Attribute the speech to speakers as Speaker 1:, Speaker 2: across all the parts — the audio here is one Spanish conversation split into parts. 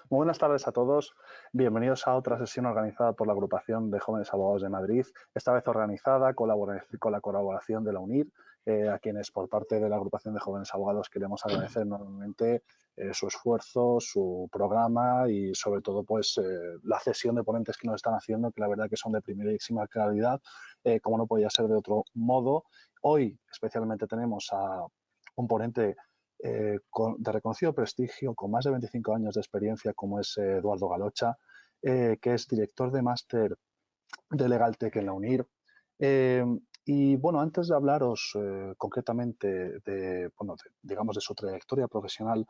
Speaker 1: Muy buenas tardes a todos. Bienvenidos a otra sesión organizada por la Agrupación de Jóvenes Abogados de Madrid, esta vez organizada con la colaboración de la UNIR, a quienes por parte de la Agrupación de Jóvenes Abogados queremos agradecer enormemente su esfuerzo, su programa y sobre todo pues la cesión de ponentes que nos están haciendo, que la verdad que son de primerísima calidad, como no podía ser de otro modo. Hoy especialmente tenemos a un ponente de reconocido prestigio, con más de 25 años de experiencia, como es Eduardo Galocha, que es director de máster de LegalTech en la UNIR. Y bueno, antes de hablaros concretamente digamos de su trayectoria profesional,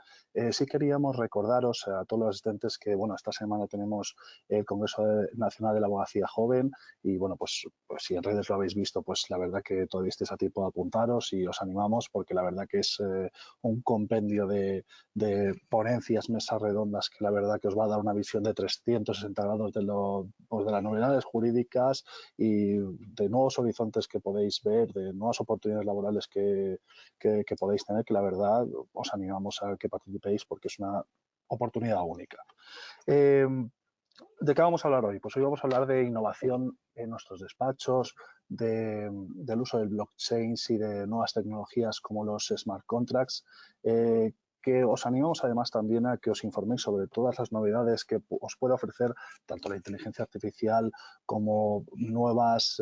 Speaker 1: sí queríamos recordaros a todos los asistentes que bueno, esta semana tenemos el Congreso Nacional de la Abogacía Joven y bueno, pues si en redes lo habéis visto, pues la verdad que todavía estáis a tiempo de apuntaros y os animamos porque la verdad que es un compendio de ponencias, mesas redondas que la verdad que os va a dar una visión de 360 grados de las novedades jurídicas y de nuevos horizontes que podéis ver, de nuevas oportunidades laborales que podéis tener, que la verdad os animamos a que participéis porque es una oportunidad única. ¿De qué vamos a hablar hoy? Pues hoy vamos a hablar de innovación en nuestros despachos, del uso del blockchain y de nuevas tecnologías como los smart contracts, que os animamos además también a que os informéis sobre todas las novedades que os puede ofrecer tanto la inteligencia artificial como nuevas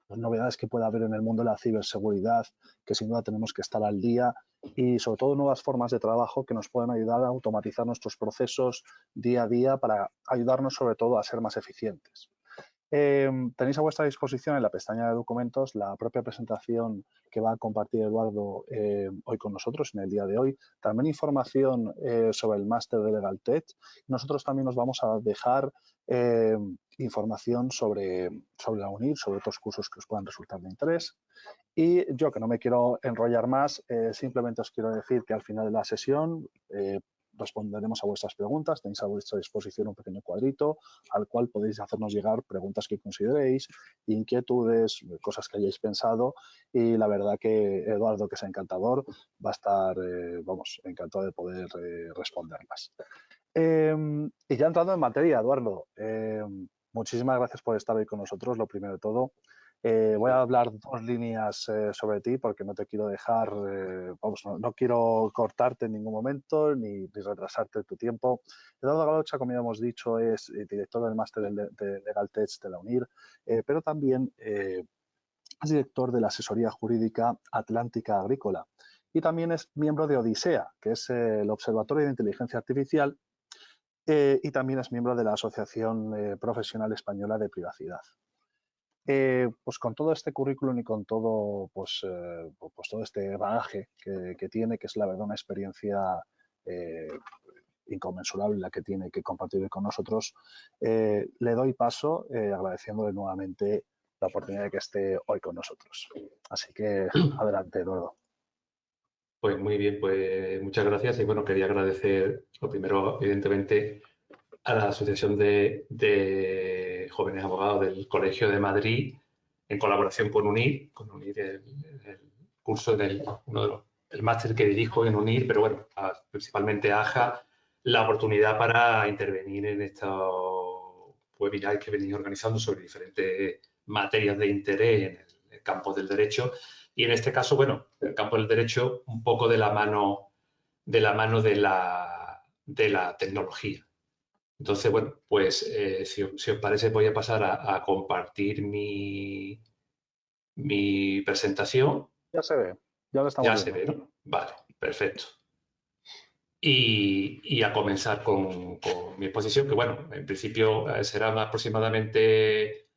Speaker 1: novedades que pueda haber en el mundo de la ciberseguridad, que sin duda tenemos que estar al día, y sobre todo nuevas formas de trabajo que nos pueden ayudar a automatizar nuestros procesos día a día para ayudarnos sobre todo a ser más eficientes. Tenéis a vuestra disposición en la pestaña de documentos la propia presentación que va a compartir Eduardo hoy con nosotros en el día de hoy. También información sobre el máster de LegalTech. Nosotros también os vamos a dejar información sobre la UNIR, sobre otros cursos que os puedan resultar de interés. Y yo, que no me quiero enrollar más, simplemente os quiero decir que al final de la sesión responderemos a vuestras preguntas. Tenéis a vuestra disposición un pequeño cuadrito al cual podéis hacernos llegar preguntas que consideréis, inquietudes, cosas que hayáis pensado. Y la verdad que Eduardo, que es encantador, va a estar, encantado de poder responderlas. Y ya entrando en materia, Eduardo, muchísimas gracias por estar hoy con nosotros, lo primero de todo. Voy a hablar dos líneas sobre ti porque no te quiero dejar, no quiero cortarte en ningún momento ni retrasarte tu tiempo. Eduardo Galocha, como ya hemos dicho, es director del máster de LegalTech de la UNIR, pero también es director de la asesoría jurídica Atlántica Agrícola y también es miembro de Odisea, que es el Observatorio de Inteligencia Artificial, y también es miembro de la Asociación Profesional Española de Privacidad. Pues con todo este currículum y con todo, todo este bagaje que tiene, que es la verdad una experiencia inconmensurable la que tiene que compartir con nosotros, le doy paso agradeciéndole nuevamente la oportunidad de que esté hoy con nosotros. Así que adelante, Eduardo.
Speaker 2: Pues muy bien, pues muchas gracias y bueno, quería agradecer lo primero, evidentemente, a la Asociación de Jóvenes Abogados del Colegio de Madrid, en colaboración con UNIR el curso el máster que dirijo en UNIR, pero bueno, principalmente AJA, la oportunidad para intervenir en estos webinars que venís organizando sobre diferentes materias de interés en el campo del derecho. Y en este caso, bueno, el campo del derecho un poco de la mano de la tecnología. Entonces, bueno, pues si os parece voy a pasar a compartir mi presentación.
Speaker 1: Ya se ve, ya lo estamos
Speaker 2: Ya se
Speaker 1: viendo.
Speaker 2: ve, ¿no? Vale, perfecto. Y a comenzar con mi exposición, que bueno, en principio serán aproximadamente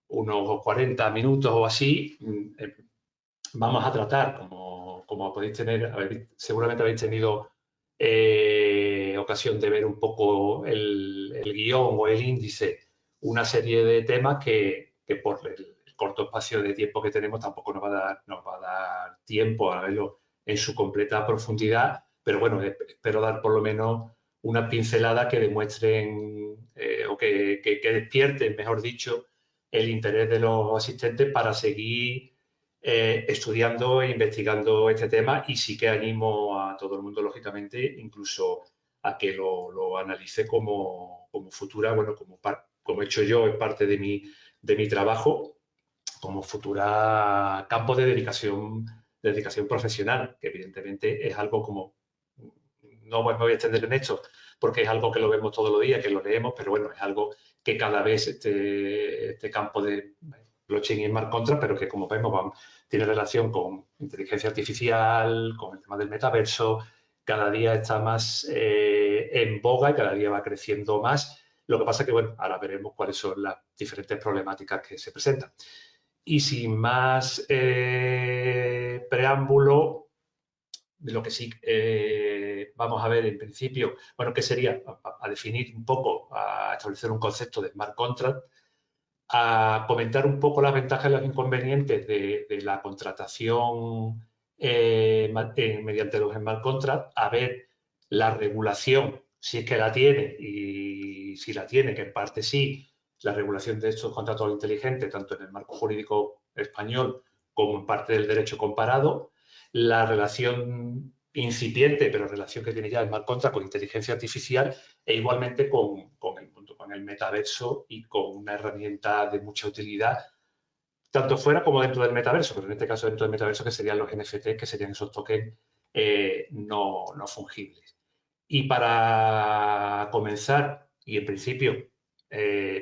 Speaker 2: unos 40 minutos o así. Vamos a tratar, como podéis tener, seguramente habéis tenido ocasión de ver un poco el guión o el índice, una serie de temas que por el corto espacio de tiempo que tenemos tampoco nos va a dar tiempo a verlo en su completa profundidad, pero bueno, espero dar por lo menos una pincelada que demuestren o que despierten, mejor dicho, el interés de los asistentes para seguir estudiando e investigando este tema, y sí que animo a todo el mundo, lógicamente, incluso a que lo analice como futura, bueno, como he hecho yo en parte de mi trabajo, como futura campo de dedicación profesional, que evidentemente es algo como, no me voy a extender en esto, porque es algo que lo vemos todos los días, que lo leemos, pero bueno, es algo que cada vez este campo de blockchain y smart contract, pero que como vemos tiene relación con inteligencia artificial, con el tema del metaverso, cada día está más en boga y cada día va creciendo más. Lo que pasa que, bueno, ahora veremos cuáles son las diferentes problemáticas que se presentan. Y sin más preámbulo, lo que sí vamos a ver en principio, bueno, ¿qué sería? A definir un poco, a establecer un concepto de smart contract, a comentar un poco las ventajas y los inconvenientes de la contratación mediante los smart contracts, a ver la regulación, si es que la tiene y si la tiene, que en parte sí, la regulación de estos contratos inteligentes, tanto en el marco jurídico español como en parte del derecho comparado, la relación incipiente, pero relación que tiene ya el smart contract con inteligencia artificial e igualmente con el metaverso y con una herramienta de mucha utilidad, tanto fuera como dentro del metaverso, pero en este caso dentro del metaverso que serían los NFT, que serían esos tokens no fungibles. Y para comenzar, y en principio,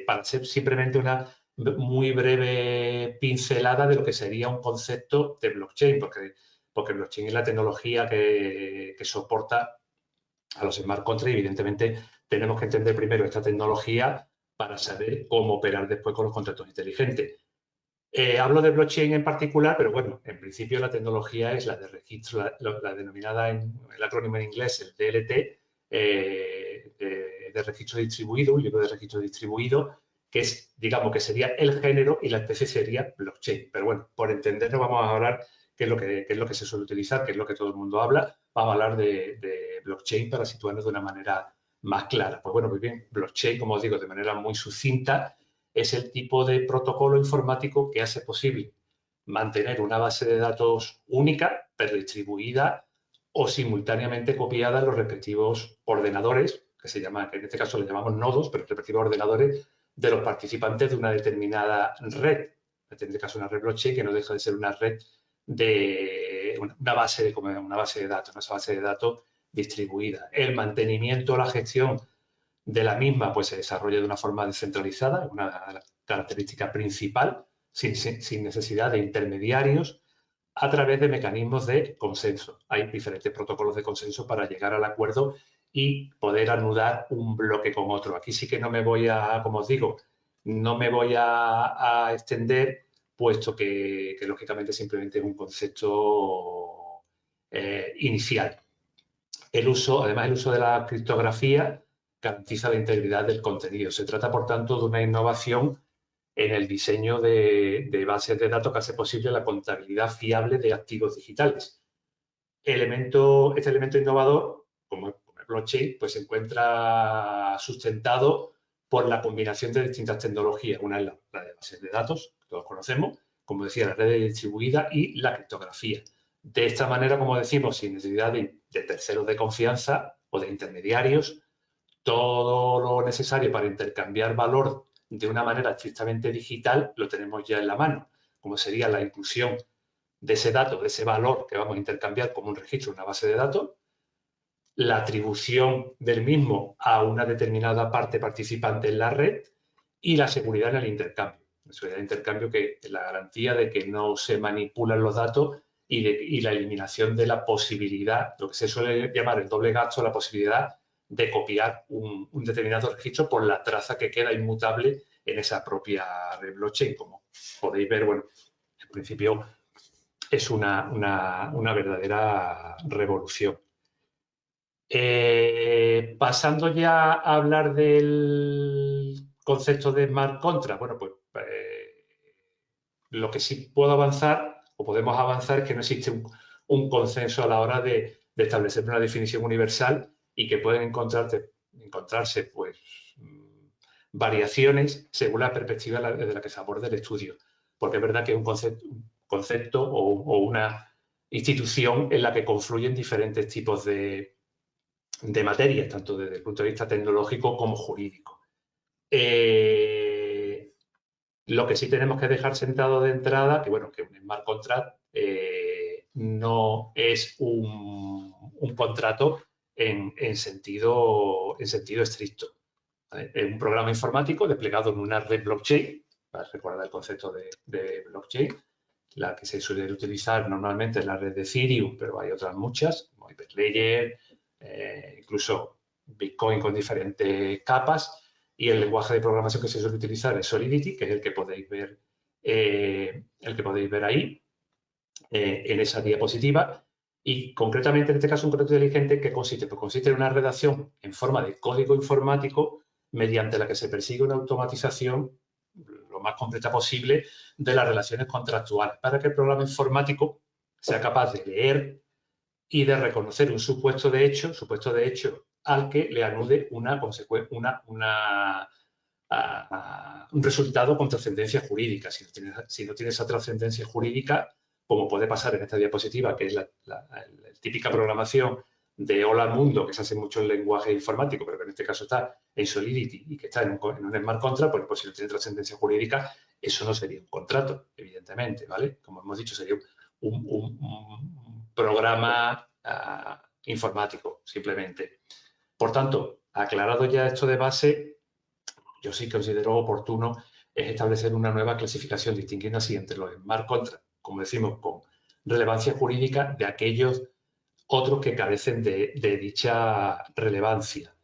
Speaker 2: para ser simplemente una muy breve pincelada de lo que sería un concepto de blockchain, porque blockchain es la tecnología que soporta a los smart contracts y evidentemente tenemos que entender primero esta tecnología para saber cómo operar después con los contratos inteligentes. Hablo de blockchain en particular, pero bueno, en principio la tecnología es la de registro, la denominada en el acrónimo en inglés, el DLT, de registro distribuido, un libro de registro distribuido, que es, digamos, que sería el género y la especie sería blockchain. Pero bueno, por entenderlo vamos a hablar qué es lo que se suele utilizar, qué es lo que todo el mundo habla. Vamos a hablar de blockchain para situarnos de una manera más clara. Pues bueno, muy bien, blockchain, como os digo, de manera muy sucinta, es el tipo de protocolo informático que hace posible mantener una base de datos única, pero distribuida o simultáneamente copiada en los respectivos ordenadores, que en este caso le llamamos nodos, pero respectivos ordenadores de los participantes de una determinada red. En este caso una red blockchain que no deja de ser una red de una base de datos, una base de datos distribuida. El mantenimiento, la gestión de la misma pues se desarrolla de una forma descentralizada, una característica principal, sin necesidad de intermediarios, a través de mecanismos de consenso. Hay diferentes protocolos de consenso para llegar al acuerdo y poder anudar un bloque con otro. Aquí sí que no me voy a, como os digo, no me voy a extender, puesto que lógicamente simplemente es un concepto inicial. Además, el uso de la criptografía garantiza la integridad del contenido. Se trata, por tanto, de una innovación en el diseño de bases de datos que hace posible la contabilidad fiable de activos digitales. Este elemento innovador, como el blockchain, pues se encuentra sustentado por la combinación de distintas tecnologías. Una es la de bases de datos, que todos conocemos, como decía, la red distribuida y la criptografía. De esta manera, como decimos, sin necesidad de terceros de confianza o de intermediarios, todo lo necesario para intercambiar valor de una manera estrictamente digital lo tenemos ya en la mano, como sería la inclusión de ese dato, de ese valor que vamos a intercambiar como un registro en una base de datos, la atribución del mismo a una determinada parte participante en la red y la seguridad en el intercambio. La seguridad del intercambio, que es la garantía de que no se manipulan los datos y la eliminación de la posibilidad, lo que se suele llamar el doble gasto, la posibilidad de copiar un determinado registro por la traza que queda inmutable en esa propia red blockchain. Como podéis ver, bueno, en principio es una verdadera revolución. Pasando ya a hablar del concepto de smart contract, bueno, pues lo que sí puedo avanzar o podemos avanzar es que no existe un consenso a la hora de establecer una definición universal y que pueden encontrarse pues variaciones según la perspectiva desde la que se aborde el estudio, porque es verdad que es un concepto o una institución en la que confluyen diferentes tipos de de materias, tanto desde el punto de vista tecnológico como jurídico. Lo que sí tenemos que dejar sentado de entrada, que bueno, que un smart contract no es un contrato en sentido estricto. ¿Vale? Es un programa informático desplegado en una red blockchain, para recordar el concepto de blockchain, la que se suele utilizar normalmente es la red de Ethereum, pero hay otras muchas, como Hyperledger, incluso Bitcoin con diferentes capas, y el lenguaje de programación que se suele utilizar es Solidity, que es el que podéis ver, ahí en esa diapositiva. Y concretamente, en este caso, un contrato inteligente, ¿qué consiste? Pues consiste en una redacción en forma de código informático mediante la que se persigue una automatización lo más completa posible de las relaciones contractuales para que el programa informático sea capaz de leer y de reconocer un supuesto de hecho al que le anude un resultado con trascendencia jurídica. Si no tiene esa trascendencia jurídica, como puede pasar en esta diapositiva, que es la típica programación de Hola Mundo, que se hace mucho en lenguaje informático, pero que en este caso está en Solidity y que está en un smart contract, pues si no tiene trascendencia jurídica, eso no sería un contrato, evidentemente, ¿vale? Como hemos dicho, sería un programa informático, simplemente. Por tanto, aclarado ya esto de base, yo sí considero oportuno es establecer una nueva clasificación distinguiendo así entre los smart contracts, como decimos, con relevancia jurídica, de aquellos otros que carecen de dicha relevancia.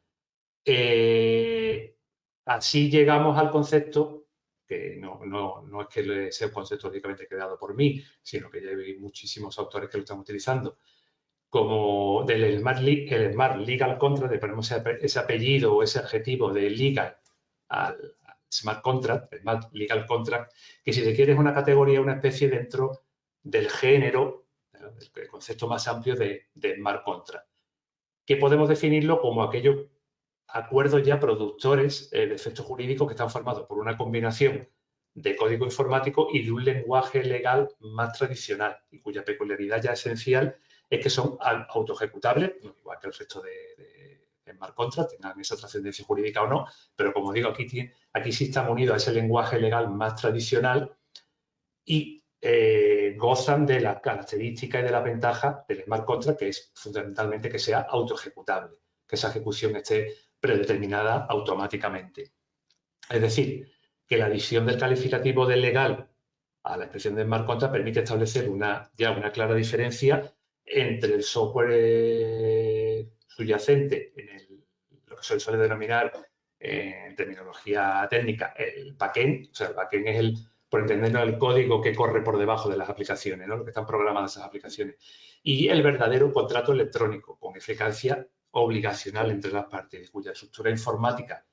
Speaker 2: Así llegamos al concepto, que no es que sea un concepto únicamente creado por mí, sino que ya hay muchísimos autores que lo están utilizando, como del Smart Legal Contract, le ponemos ese apellido o ese adjetivo de legal al Smart Contract, el Smart Legal Contract, que si se quiere es una categoría, una especie dentro del género, el concepto más amplio de Smart Contract, que podemos definirlo como aquellos acuerdos ya productores de efectos jurídicos que están formados por una combinación de código informático y de un lenguaje legal más tradicional y cuya peculiaridad ya esencial es que son autoejecutables, igual que el resto de smart contracts, tengan esa trascendencia jurídica o no, pero como digo, aquí sí están unidos a ese lenguaje legal más tradicional y gozan de las características y de las ventajas del smart contract, que es fundamentalmente que sea autoejecutable, que esa ejecución esté predeterminada automáticamente. Es decir, que la adición del calificativo de legal a la expresión de smart contract permite establecer una clara diferencia entre el software subyacente, lo que se suele denominar en terminología técnica el backend. O sea, el backend es por entenderlo, el código que corre por debajo de las aplicaciones, ¿no? Lo que están programadas esas aplicaciones. Y el verdadero contrato electrónico, con eficacia obligacional entre las partes, cuya estructura informática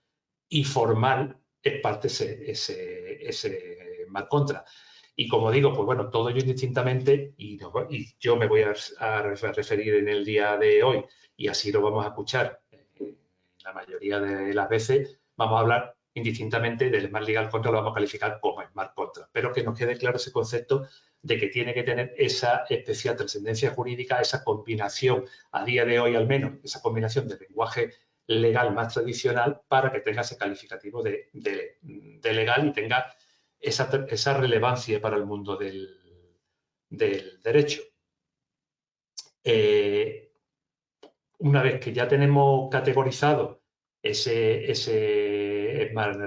Speaker 2: y formal es parte ese smart contract. Y como digo, pues bueno, todo ello indistintamente, y yo me voy a referir en el día de hoy, y así lo vamos a escuchar la mayoría de las veces, vamos a hablar indistintamente del Smart Legal Contract, lo vamos a calificar como Smart Contract, pero que nos quede claro ese concepto de que tiene que tener esa especial trascendencia jurídica, esa combinación, a día de hoy al menos, esa combinación de lenguaje legal más tradicional para que tenga ese calificativo de legal y tenga esa relevancia para el mundo del derecho. Una vez que ya tenemos categorizado ese Smart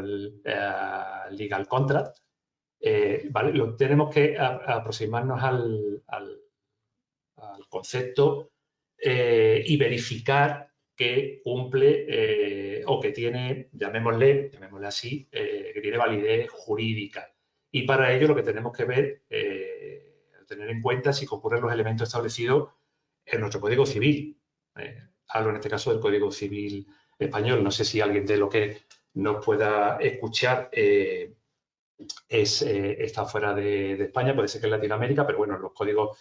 Speaker 2: Legal Contract, ¿vale? Tenemos que aproximarnos al concepto y verificar que cumple o que tiene, llamémosle así, que tiene validez jurídica. Y para ello lo que tenemos que ver, tener en cuenta si concurren los elementos establecidos en nuestro Código Civil. Hablo en este caso del Código Civil español. No sé si alguien de lo que nos pueda escuchar está fuera de España, puede ser que en Latinoamérica, pero bueno, los códigos,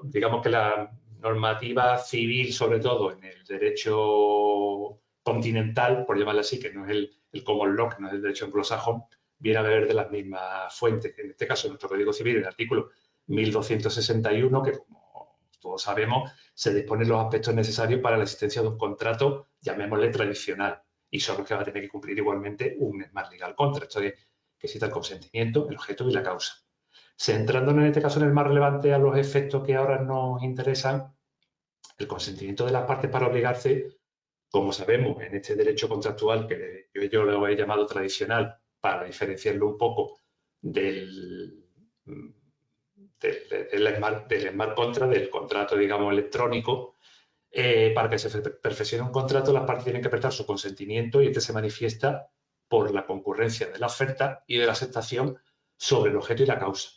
Speaker 2: digamos que la normativa civil, sobre todo en el derecho continental, por llamarlo así, que no es el common law, que no es el derecho anglosajón, viene a beber de las mismas fuentes. En este caso, nuestro Código Civil, el artículo 1261, que como todos sabemos, se disponen los aspectos necesarios para la existencia de un contrato, llamémosle tradicional, y son los que va a tener que cumplir igualmente un Smart Legal Contract. Esto es que exista el consentimiento, el objeto y la causa. Centrándonos en este caso en el más relevante a los efectos que ahora nos interesan, el consentimiento de las partes para obligarse, como sabemos, en este derecho contractual, que yo lo he llamado tradicional, para diferenciarlo un poco del smart contract, del contrato, digamos, electrónico, para que se perfeccione un contrato, las partes tienen que prestar su consentimiento y este se manifiesta por la concurrencia de la oferta y de la aceptación sobre el objeto y la causa.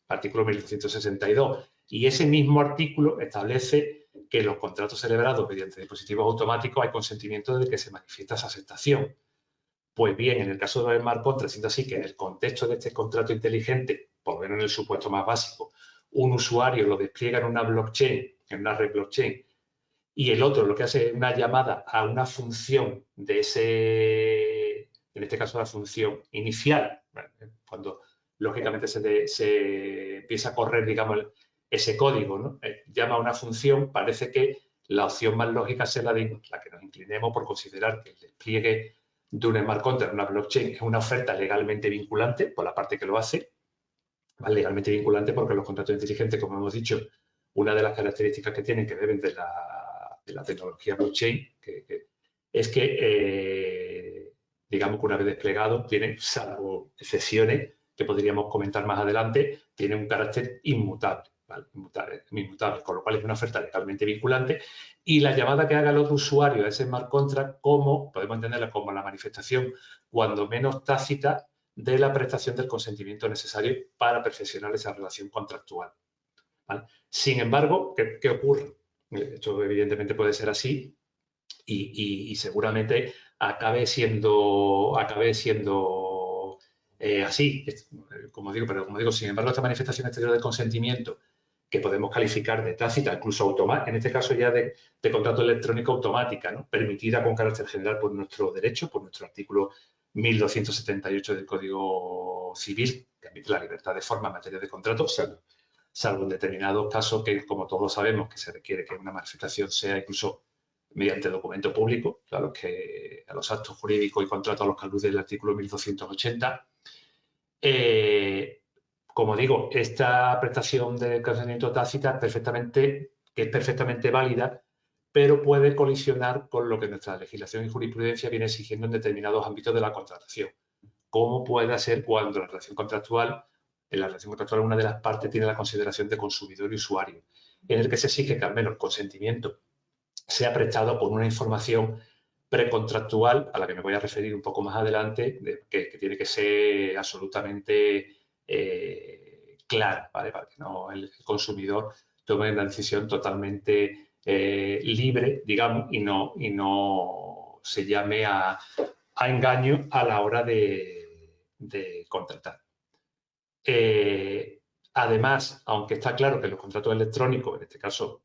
Speaker 2: Artículo 1262. Y ese mismo artículo establece que en los contratos celebrados mediante dispositivos automáticos hay consentimiento de que se manifiesta esa aceptación. Pues bien, en el caso de los smart contracts, siendo así que en el contexto de este contrato inteligente, por lo menos en el supuesto más básico, un usuario lo despliega en una blockchain, en una red blockchain, y el otro lo que hace es una llamada a una función de ese, en este caso la función inicial, cuando lógicamente se empieza a correr, digamos, ese código, ¿no? Llama a una función, parece que la opción más lógica sea la que nos inclinemos por considerar que el despliegue de un smart contract en una blockchain es una oferta legalmente vinculante, por la parte que lo hace, ¿vale? Legalmente vinculante porque los contratos inteligentes, como hemos dicho, una de las características que tienen que deben de la tecnología blockchain, es que, digamos que una vez desplegado, tiene, salvo excepciones que podríamos comentar más adelante, tiene un carácter inmutable, ¿vale? Inmutable, con lo cual es una oferta legalmente vinculante y la llamada que haga el otro usuario a ese smart contract, podemos entenderla como la manifestación, cuando menos tácita, de la prestación del consentimiento necesario para perfeccionar esa relación contractual, ¿vale? Sin embargo, ¿qué ocurre? Esto evidentemente puede ser así y seguramente acabe siendo así, como digo, sin embargo, esta manifestación exterior del consentimiento que podemos calificar de tácita, incluso automática, en este caso ya de contrato electrónico automática, ¿no? Permitida con carácter general por nuestro derecho, por nuestro artículo 1278 del Código Civil, que admite la libertad de forma en materia de contrato, salvo en determinados casos que, como todos sabemos, que se requiere que una manifestación sea incluso mediante documento público, a los actos jurídicos y contratos a los que alude el artículo 1280. Como digo, esta prestación de consentimiento tácita es perfectamente válida, pero puede colisionar con lo que nuestra legislación y jurisprudencia viene exigiendo en determinados ámbitos de la contratación. ¿Cómo puede ser cuando en la relación contractual una de las partes tiene la consideración de consumidor y usuario, en el que se exige que al menos el consentimiento sea prestado por una información precontractual, a la que me voy a referir un poco más adelante, que tiene que ser absolutamente clara, ¿vale? Para que no el consumidor tome una decisión totalmente libre, digamos, y no se llame a engaño a la hora de contratar. Además, aunque está claro que los contratos electrónicos, en este caso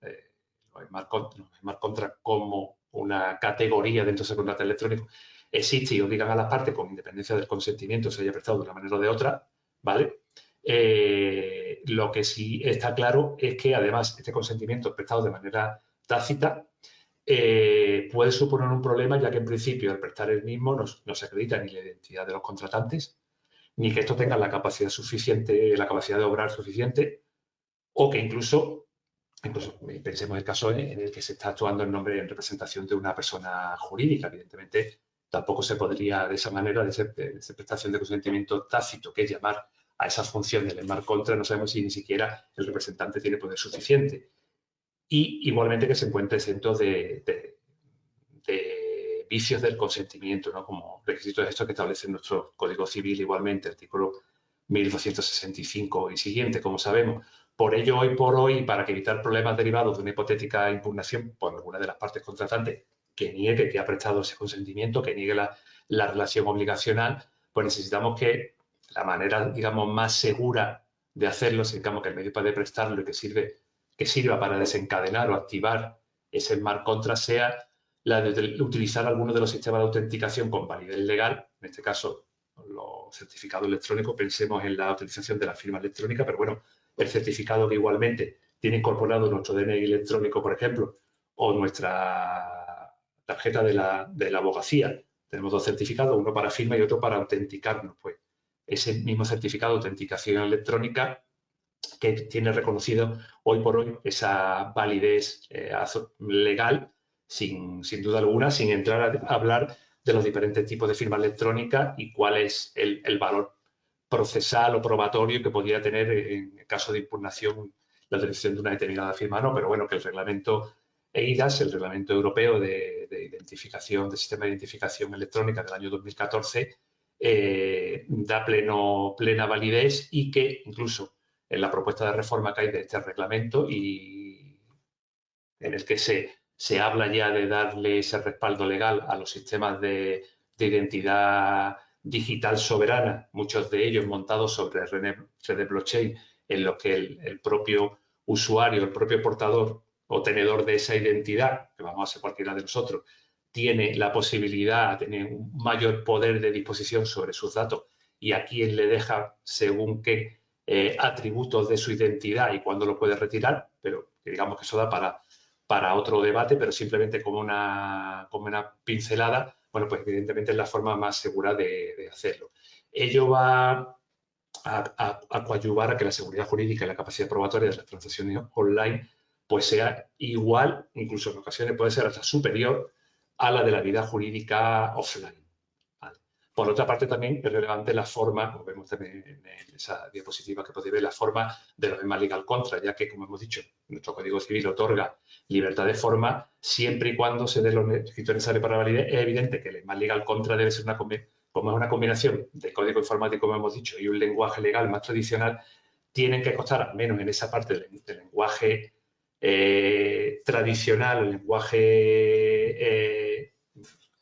Speaker 2: los smart contracts como una categoría dentro de ese contrato electrónico, existe y obligan a las partes, con independencia del consentimiento, se haya prestado de una manera o de otra, ¿vale? Lo que sí está claro es que, además, este consentimiento prestado de manera tácita puede suponer un problema, ya que, en principio, al prestar el mismo no se acredita ni la identidad de los contratantes, ni que estos tengan la capacidad suficiente, la capacidad de obrar suficiente, o que incluso pensemos el caso en el que se está actuando en nombre, en representación de una persona jurídica. Evidentemente, tampoco se podría de esa manera, de esa prestación de consentimiento tácito, que es llamar a esa función del smart contract, no sabemos si ni siquiera el representante tiene poder suficiente. Y igualmente que se encuentre exento de vicios del consentimiento, ¿no? Como requisitos de estos que establece nuestro Código Civil, igualmente, artículo 1265 y siguiente, como sabemos. Por ello, hoy por hoy, para evitar problemas derivados de una hipotética impugnación por alguna de las partes contratantes que niegue que ha prestado ese consentimiento, que niegue la relación obligacional, pues necesitamos que la manera, digamos, más segura de hacerlo, digamos que el medio para prestarlo y que sirva para desencadenar o activar ese smart contract sea la de utilizar alguno de los sistemas de autenticación con validez legal, en este caso los certificados electrónicos, pensemos en la utilización de la firma electrónica, pero bueno, el certificado que igualmente tiene incorporado nuestro DNI electrónico, por ejemplo, o nuestra tarjeta de la abogacía. Tenemos 2 certificados, uno para firma y otro para autenticarnos. Pues ese mismo certificado de autenticación electrónica que tiene reconocido hoy por hoy esa validez legal, sin duda alguna, sin entrar a hablar de los diferentes tipos de firma electrónica y cuál es el valor procesal o probatorio que podría tener en caso de impugnación la utilización de una determinada firma. No, pero bueno, que el reglamento EIDAS, el reglamento europeo de identificación, de sistema de identificación electrónica del año 2014, da plena validez y que incluso en la propuesta de reforma que hay de este reglamento y en el que se habla ya de darle ese respaldo legal a los sistemas de identidad digital soberana, muchos de ellos montados sobre redes blockchain, en los que el propio usuario, el propio portador o tenedor de esa identidad, que vamos a ser cualquiera de nosotros, tiene la posibilidad, tiene un mayor poder de disposición sobre sus datos y a quién le deja según qué atributos de su identidad y cuándo lo puede retirar, pero digamos que eso da para otro debate, pero simplemente como una pincelada, bueno, pues evidentemente es la forma más segura de hacerlo. Ello va a coadyuvar a que la seguridad jurídica y la capacidad probatoria de las transacciones online pues sea igual, incluso en ocasiones puede ser hasta superior a la de la vida jurídica offline. ¿Vale? Por otra parte, también es relevante la forma, como vemos también en esa diapositiva que podéis ver, la forma de los demás legal contra, ya que, como hemos dicho, nuestro Código Civil otorga libertad de forma siempre y cuando se den los requisitos necesarios para la validez. Es evidente que el demás legal contra debe ser como es una combinación de código informático, como hemos dicho, y un lenguaje legal más tradicional, tienen que costar, al menos en esa parte del lenguaje tradicional, el lenguaje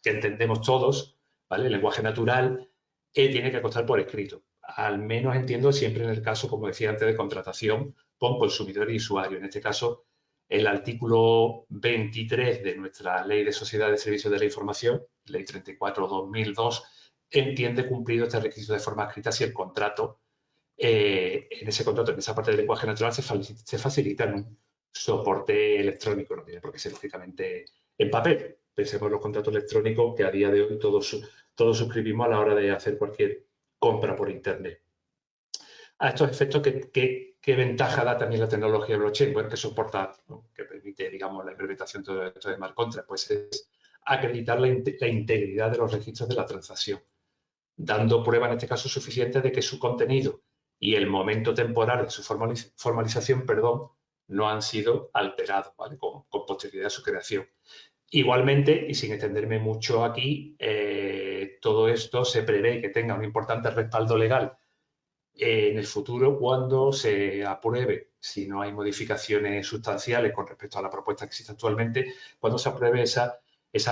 Speaker 2: que entendemos todos, ¿vale? El lenguaje natural, tiene que constar por escrito. Al menos entiendo siempre en el caso, como decía antes, de contratación con consumidor y usuario. En este caso, el artículo 23 de nuestra Ley de Sociedades de Servicios de la Información, Ley 34/2002, entiende cumplido este requisito de forma escrita si el contrato, en ese contrato, en esa parte del lenguaje natural, se facilita en un soporte electrónico, no tiene por qué ser lógicamente en papel. Pensemos en los contratos electrónicos que a día de hoy todos suscribimos a la hora de hacer cualquier compra por Internet. A estos efectos, ¿qué ventaja da también la tecnología blockchain? Bueno, que soporta, ¿no? Que permite, digamos, la implementación de todo esto de smart contract, pues es acreditar la integridad de los registros de la transacción, dando prueba en este caso suficiente de que su contenido y el momento temporal de su formalización, no han sido alterados, ¿vale? con posterioridad a su creación. Igualmente, y sin extenderme mucho aquí, todo esto se prevé que tenga un importante respaldo legal en el futuro cuando se apruebe, si no hay modificaciones sustanciales con respecto a la propuesta que existe actualmente, cuando se apruebe esa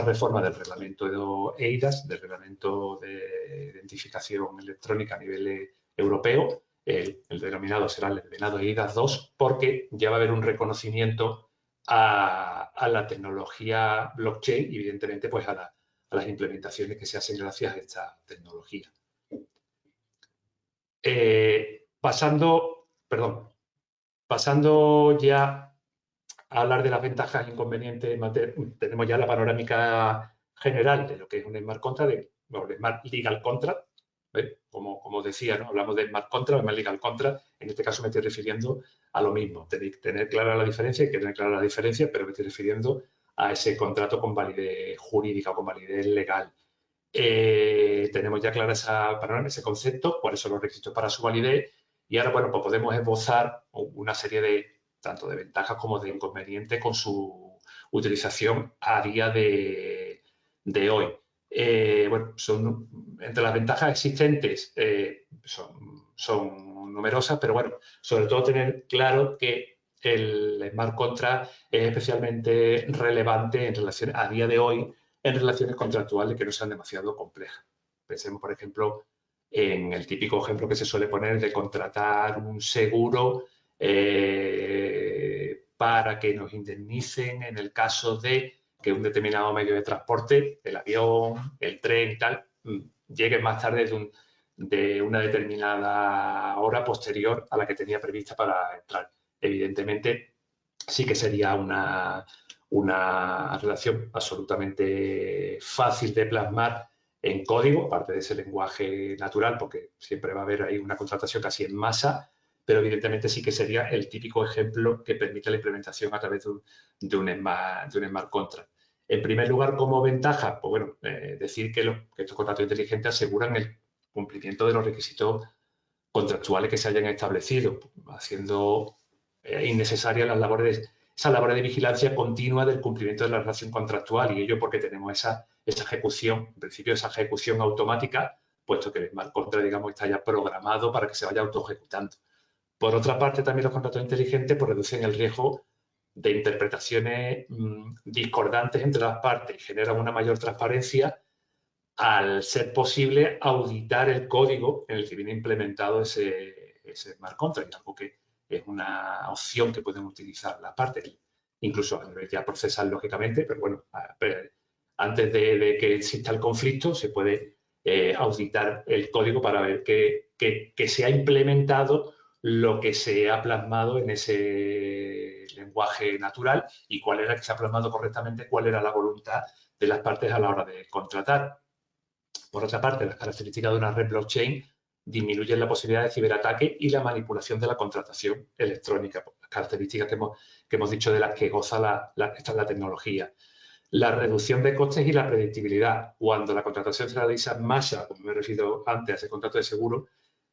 Speaker 2: reforma del reglamento de EIDAS, del reglamento de identificación electrónica a nivel europeo. El denominado será el denominado EIDAS 2, porque ya va a haber un reconocimiento a la tecnología blockchain y, evidentemente, pues a las implementaciones que se hacen gracias a esta tecnología. Pasando ya a hablar de las ventajas e inconvenientes, tenemos ya la panorámica general de lo que es un smart contract, el smart legal contract, ¿eh? Como decía, ¿no? Hablamos de smart contract, smart legal contract, en este caso me estoy refiriendo a lo mismo. Tenéis que tener clara la diferencia, pero me estoy refiriendo a ese contrato con validez jurídica o con validez legal. Tenemos ya clara ese concepto, cuáles son los requisitos para su validez, y ahora, bueno, pues podemos esbozar una serie tanto de ventajas como de inconvenientes con su utilización a día de hoy. Bueno, entre las ventajas existentes son numerosas, pero bueno, sobre todo tener claro que el smart contract es especialmente relevante en relación a día de hoy en relaciones contractuales que no sean demasiado complejas. Pensemos, por ejemplo, en el típico ejemplo que se suele poner de contratar un seguro para que nos indemnicen en el caso de que un determinado medio de transporte, el avión, el tren y tal, llegue más tarde de una determinada hora posterior a la que tenía prevista para entrar. Evidentemente, sí que sería una relación absolutamente fácil de plasmar en código, aparte de ese lenguaje natural, porque siempre va a haber ahí una contratación casi en masa, pero evidentemente sí que sería el típico ejemplo que permite la implementación a través de un smart contract. En primer lugar, como ventaja, pues bueno, decir que estos contratos inteligentes aseguran el cumplimiento de los requisitos contractuales que se hayan establecido, haciendo innecesarias esas labores de vigilancia continua del cumplimiento de la relación contractual, y ello porque tenemos esa ejecución, en principio esa ejecución automática, puesto que el smart contract, digamos, está ya programado para que se vaya autoejecutando. Por otra parte, también los contratos inteligentes pues, reducen el riesgo de interpretaciones discordantes entre las partes y generan una mayor transparencia al ser posible auditar el código en el que viene implementado ese smart contract, algo que es una opción que pueden utilizar las partes, incluso a nivel ya procesal, lógicamente, pero bueno, antes de que exista el conflicto se puede auditar el código para ver que se ha implementado lo que se ha plasmado en ese lenguaje natural y cuál era que se ha plasmado correctamente, cuál era la voluntad de las partes a la hora de contratar. Por otra parte, las características de una red blockchain disminuyen la posibilidad de ciberataque y la manipulación de la contratación electrónica, las características que hemos dicho de las que goza esta es la tecnología. La reducción de costes y la predictibilidad. Cuando la contratación se realiza en masa, como me he referido antes a ese contrato de seguro,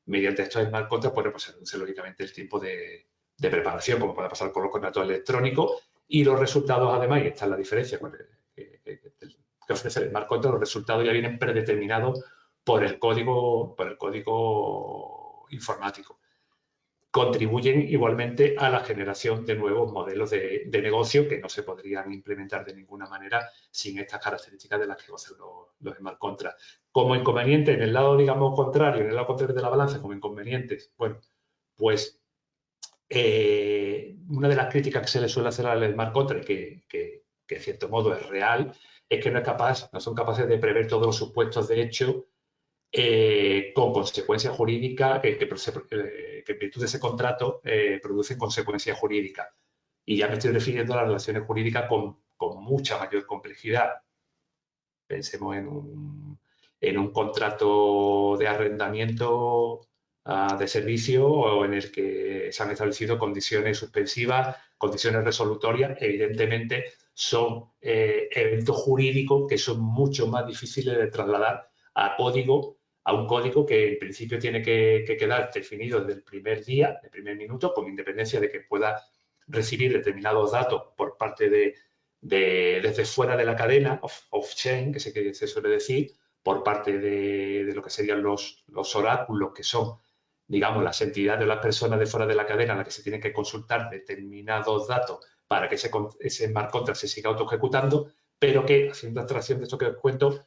Speaker 2: mediante estos smart contracts, pues se reduce lógicamente el tiempo de preparación, como puede pasar con los contratos electrónicos, y los resultados, además, y esta es la diferencia que ofrece el smart contract, los resultados ya vienen predeterminados por el código informático. Contribuyen igualmente a la generación de nuevos modelos de negocio que no se podrían implementar de ninguna manera sin estas características de las que gozan los smart contracts. Como inconveniente, en el lado, digamos, contrario, en el lado contrario de la balanza, como inconvenientes, bueno, pues una de las críticas que se le suele hacer al smart contract, que en cierto modo es real, es que no son capaces de prever todos los supuestos de hecho con consecuencias jurídicas que en virtud de ese contrato producen consecuencias jurídicas. Y ya me estoy refiriendo a las relaciones jurídicas con mucha mayor complejidad. Pensemos en un contrato de arrendamiento de servicio o en el que se han establecido condiciones suspensivas, condiciones resolutorias. Evidentemente son eventos jurídicos que son mucho más difíciles de trasladar a un código que en principio tiene que quedar definido desde el primer día, el primer minuto, con independencia de que pueda recibir determinados datos por parte desde fuera de la cadena, off-chain, que se suele decir, por parte de lo que serían los oráculos, que son, digamos, las entidades o las personas de fuera de la cadena a las que se tienen que consultar determinados datos para que ese smart contract se siga auto-ejecutando, pero que, haciendo abstracción de esto que os cuento,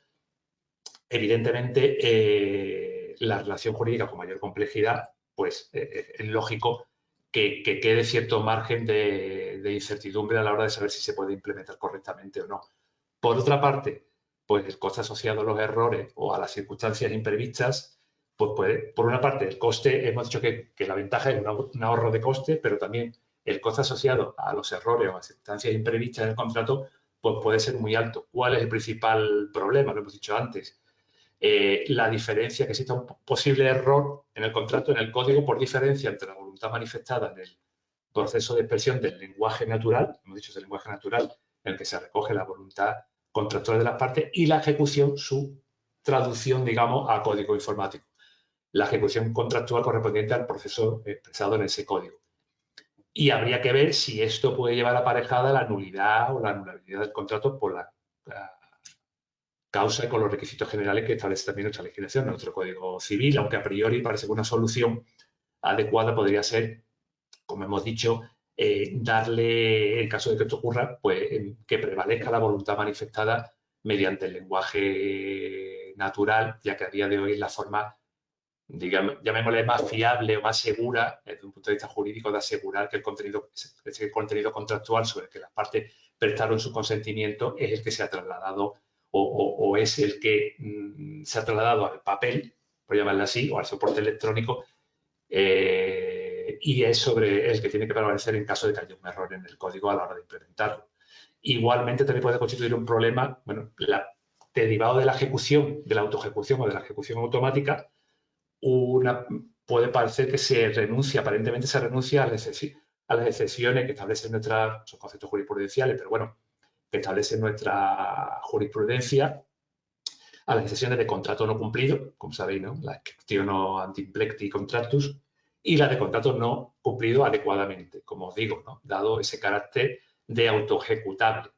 Speaker 2: evidentemente la relación jurídica con mayor complejidad, pues es lógico que quede cierto margen de incertidumbre a la hora de saber si se puede implementar correctamente o no. Por otra parte, pues el coste asociado a los errores o a las circunstancias imprevistas, pues puede, por una parte, el coste, hemos dicho que la ventaja es un ahorro de coste, pero también el coste asociado a los errores o a las circunstancias imprevistas en el contrato, pues puede ser muy alto. ¿Cuál es el principal problema? Lo hemos dicho antes. La diferencia, que exista un posible error en el contrato, en el código, por diferencia entre la voluntad manifestada en el proceso de expresión del lenguaje natural, hemos dicho, es el lenguaje natural en el que se recoge la voluntad contractual de las partes, y la ejecución, su traducción, digamos, a código informático. La ejecución contractual correspondiente al proceso expresado en ese código. Y habría que ver si esto puede llevar aparejada la nulidad o la anulabilidad del contrato por la causa y con los requisitos generales que establece también nuestra legislación, nuestro Código Civil, aunque a priori parece que una solución adecuada podría ser, como hemos dicho, darle, en caso de que esto ocurra, pues que prevalezca la voluntad manifestada mediante el lenguaje natural, ya que a día de hoy es la forma, digamos, llamémosle más fiable o más segura, desde un punto de vista jurídico, de asegurar que ese contenido contractual sobre el que las partes prestaron su consentimiento es el que se ha trasladado o es el que se ha trasladado al papel, por llamarlo así, o al soporte electrónico, y es sobre el que tiene que prevalecer en caso de que haya un error en el código a la hora de implementarlo. Igualmente también puede constituir un problema, bueno, derivado de la ejecución, de la autoejecución o de la ejecución automática, puede parecer que aparentemente se renuncia a las excepciones que establecen son conceptos jurisprudenciales, pero bueno, que establece nuestra jurisprudencia, a las excepciones de contrato no cumplido, como sabéis, ¿no? La excepción anti-plecti contractus, y la de contrato no cumplido adecuadamente, como os digo, ¿no? Dado ese carácter de autoejecutable.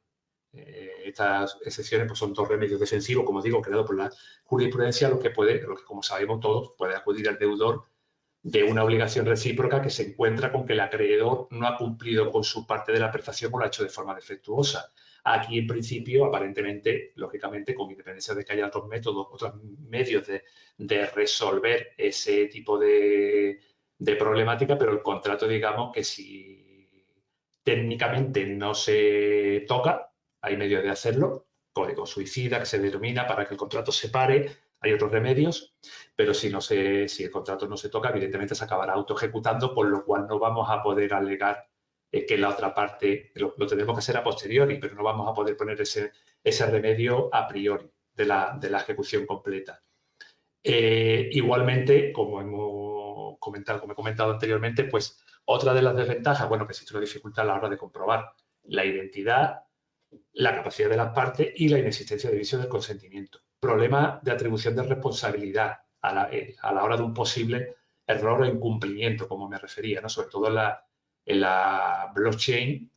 Speaker 2: Estas excepciones pues, son dos remedios defensivos, como digo, creados por la jurisprudencia, lo que como sabemos todos, puede acudir al deudor de una obligación recíproca que se encuentra con que el acreedor no ha cumplido con su parte de la prestación o lo ha hecho de forma defectuosa. Aquí, en principio, aparentemente, lógicamente, con independencia de que haya otros métodos, otros medios de resolver ese tipo de problemática, pero el contrato, digamos, que si técnicamente no se toca, hay medios de hacerlo, código suicida que se determina para que el contrato se pare, hay otros remedios, pero si el contrato no se toca, evidentemente se acabará autoejecutando, por lo cual no vamos a poder alegar que la otra parte lo tendremos que hacer a posteriori, pero no vamos a poder poner ese remedio a priori de la ejecución completa. Igualmente, como he comentado anteriormente, pues otra de las desventajas, bueno, que existe una dificultad a la hora de comprobar la identidad, la capacidad de las partes y la inexistencia de vicio del consentimiento. Problema de atribución de responsabilidad a la hora de un posible error o incumplimiento, como me refería, ¿no? Sobre todo en la blockchain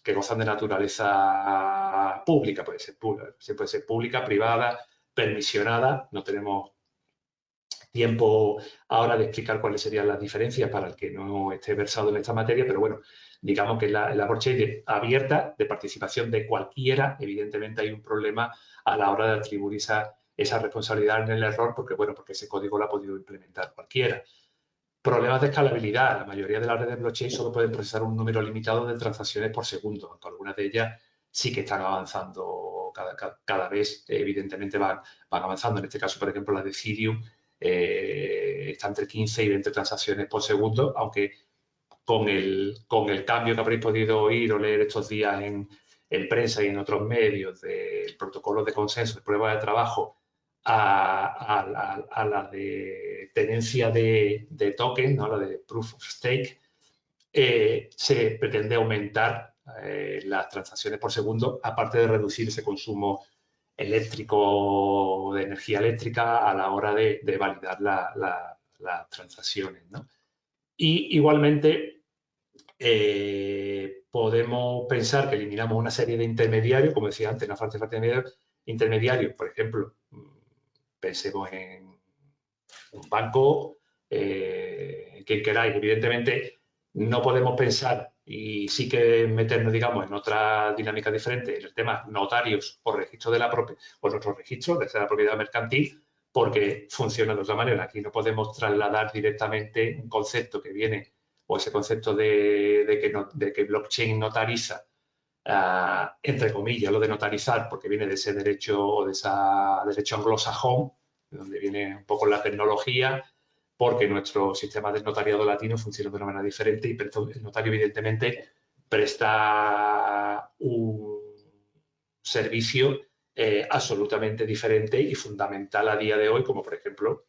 Speaker 2: que gozan de naturaleza pública, puede ser pública, privada, permisionada. No tenemos tiempo ahora de explicar cuáles serían las diferencias para el que no esté versado en esta materia, pero bueno, digamos que la blockchain abierta, de participación de cualquiera, evidentemente hay un problema a la hora de atribuir esa responsabilidad en el error, porque ese código lo ha podido implementar cualquiera. Problemas de escalabilidad. La mayoría de las redes blockchain solo pueden procesar un número limitado de transacciones por segundo, aunque algunas de ellas sí que están avanzando cada vez, evidentemente van avanzando. En este caso, por ejemplo, la de Ethereum está entre 15 y 20 transacciones por segundo, aunque con el cambio que habréis podido oír o leer estos días en prensa y en otros medios del protocolo de consenso de prueba de trabajo a la de tenencia de token, ¿no? La de proof of stake, se pretende aumentar las transacciones por segundo, aparte de reducir ese consumo eléctrico, de energía eléctrica a la hora de validar las transacciones, ¿no? Y igualmente podemos pensar que eliminamos una serie de intermediarios, como decía antes, una falta de intermediarios, por ejemplo, pensemos en un banco, quien queráis. Evidentemente, no podemos pensar y sí que meternos, digamos, en otra dinámica diferente, en el tema notarios o registro de o nuestros registros de la propiedad mercantil, porque funciona de otra manera. Aquí no podemos trasladar directamente un concepto que viene, o ese concepto de que blockchain notariza, entre comillas, lo de notarizar, porque viene de ese derecho o de ese derecho anglosajón, de donde viene un poco la tecnología, porque nuestro sistema de notariado latino funciona de una manera diferente y el notario, evidentemente, presta un servicio absolutamente diferente y fundamental a día de hoy, como por ejemplo,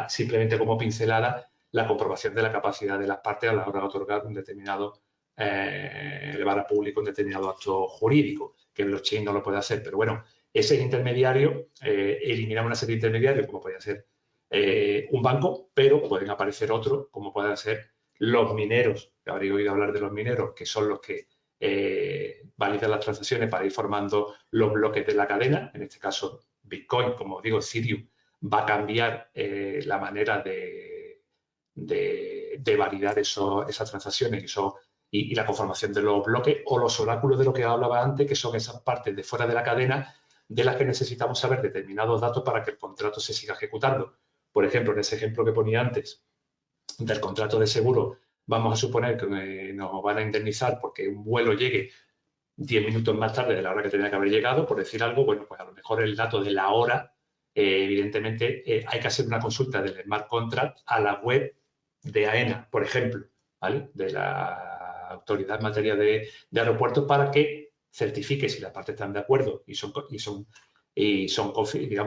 Speaker 2: simplemente como pincelada, la comprobación de la capacidad de las partes a la hora de otorgar un determinado, elevar a público un determinado acto jurídico, que el blockchain no lo puede hacer. Pero bueno, ese intermediario, eliminamos una serie de intermediarios, como podría ser un banco, pero pueden aparecer otros, como pueden ser los mineros, que habréis oído hablar de los mineros, que son los que validan las transacciones para ir formando los bloques de la cadena. En este caso, Bitcoin, como digo, Ethereum, va a cambiar la manera de validar esas transacciones y la conformación de los bloques, o los oráculos de lo que hablaba antes, que son esas partes de fuera de la cadena de las que necesitamos saber determinados datos para que el contrato se siga ejecutando. Por ejemplo, en ese ejemplo que ponía antes del contrato de seguro, vamos a suponer que nos van a indemnizar porque un vuelo llegue 10 minutos más tarde de la hora que tenía que haber llegado, por decir algo. Bueno, pues a lo mejor el dato de la hora, evidentemente, hay que hacer una consulta del smart contract a la web de AENA, por ejemplo, ¿vale? De la autoridad en materia de aeropuertos, para que certifique si las partes están de acuerdo digamos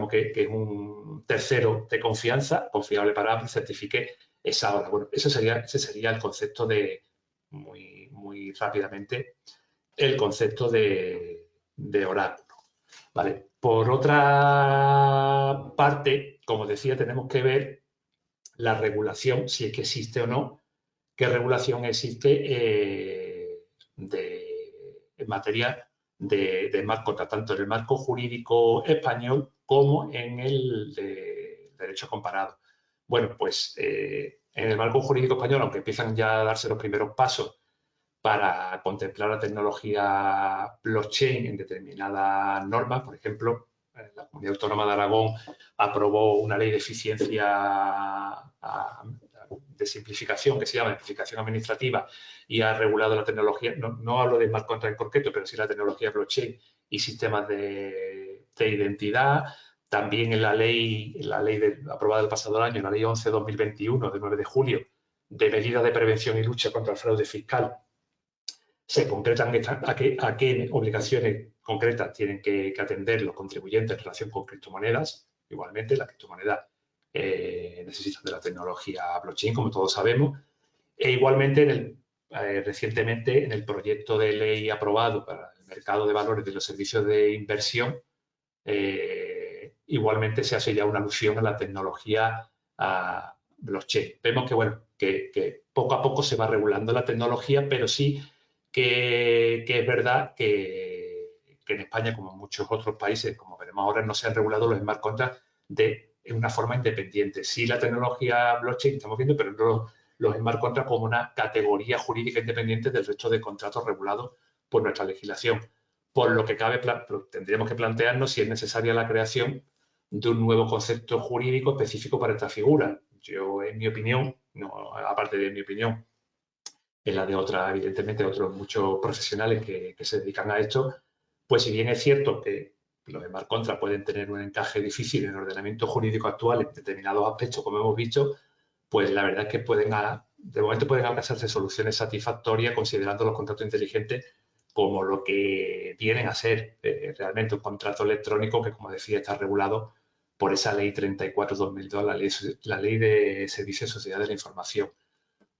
Speaker 2: que es un tercero de confianza, confiable para ambos, certifique esa hora. Bueno, ese sería el concepto muy rápidamente, el concepto de oráculo. ¿Vale? Por otra parte, como decía, tenemos que ver la regulación, si es que existe o no, qué regulación existe en materia de marco, tanto en el marco jurídico español como en el de derecho comparado. Bueno, pues en el marco jurídico español, aunque empiezan ya a darse los primeros pasos para contemplar la tecnología blockchain en determinadas normas, por ejemplo, la Comunidad Autónoma de Aragón aprobó una ley de eficiencia, de simplificación, que se llama simplificación administrativa, y ha regulado la tecnología, no hablo de smart contract en concreto, pero sí la tecnología blockchain y sistemas de identidad. También en la ley aprobada el pasado año, la ley 11/2021, de 9 de julio, de medidas de prevención y lucha contra el fraude fiscal, se concretan a qué obligaciones concretas tienen que atender los contribuyentes en relación con criptomonedas. Igualmente, las criptomonedas necesitan de la tecnología blockchain, como todos sabemos. E igualmente, recientemente, en el proyecto de ley aprobado para el mercado de valores de los servicios de inversión, igualmente se hace ya una alusión a la tecnología blockchain. Vemos que, bueno, que poco a poco se va regulando la tecnología, pero sí que es verdad que en España, como en muchos otros países, como veremos ahora, no se han regulado los smart contracts de una forma independiente. Sí, la tecnología blockchain estamos viendo, pero no los smart contracts como una categoría jurídica independiente del resto de contratos regulados por nuestra legislación. Por lo que tendríamos que plantearnos si es necesaria la creación de un nuevo concepto jurídico específico para esta figura. Yo, en mi opinión, no, aparte de mi opinión, en la de evidentemente, otros muchos profesionales que se dedican a esto, pues si bien es cierto que los smart contracts pueden tener un encaje difícil en el ordenamiento jurídico actual en determinados aspectos, como hemos visto, pues la verdad es que de momento pueden alcanzarse soluciones satisfactorias considerando los contratos inteligentes como lo que vienen a ser realmente un contrato electrónico que, como decía, está regulado por esa ley 34/2002, la ley de Servicios de Sociedad de la Información.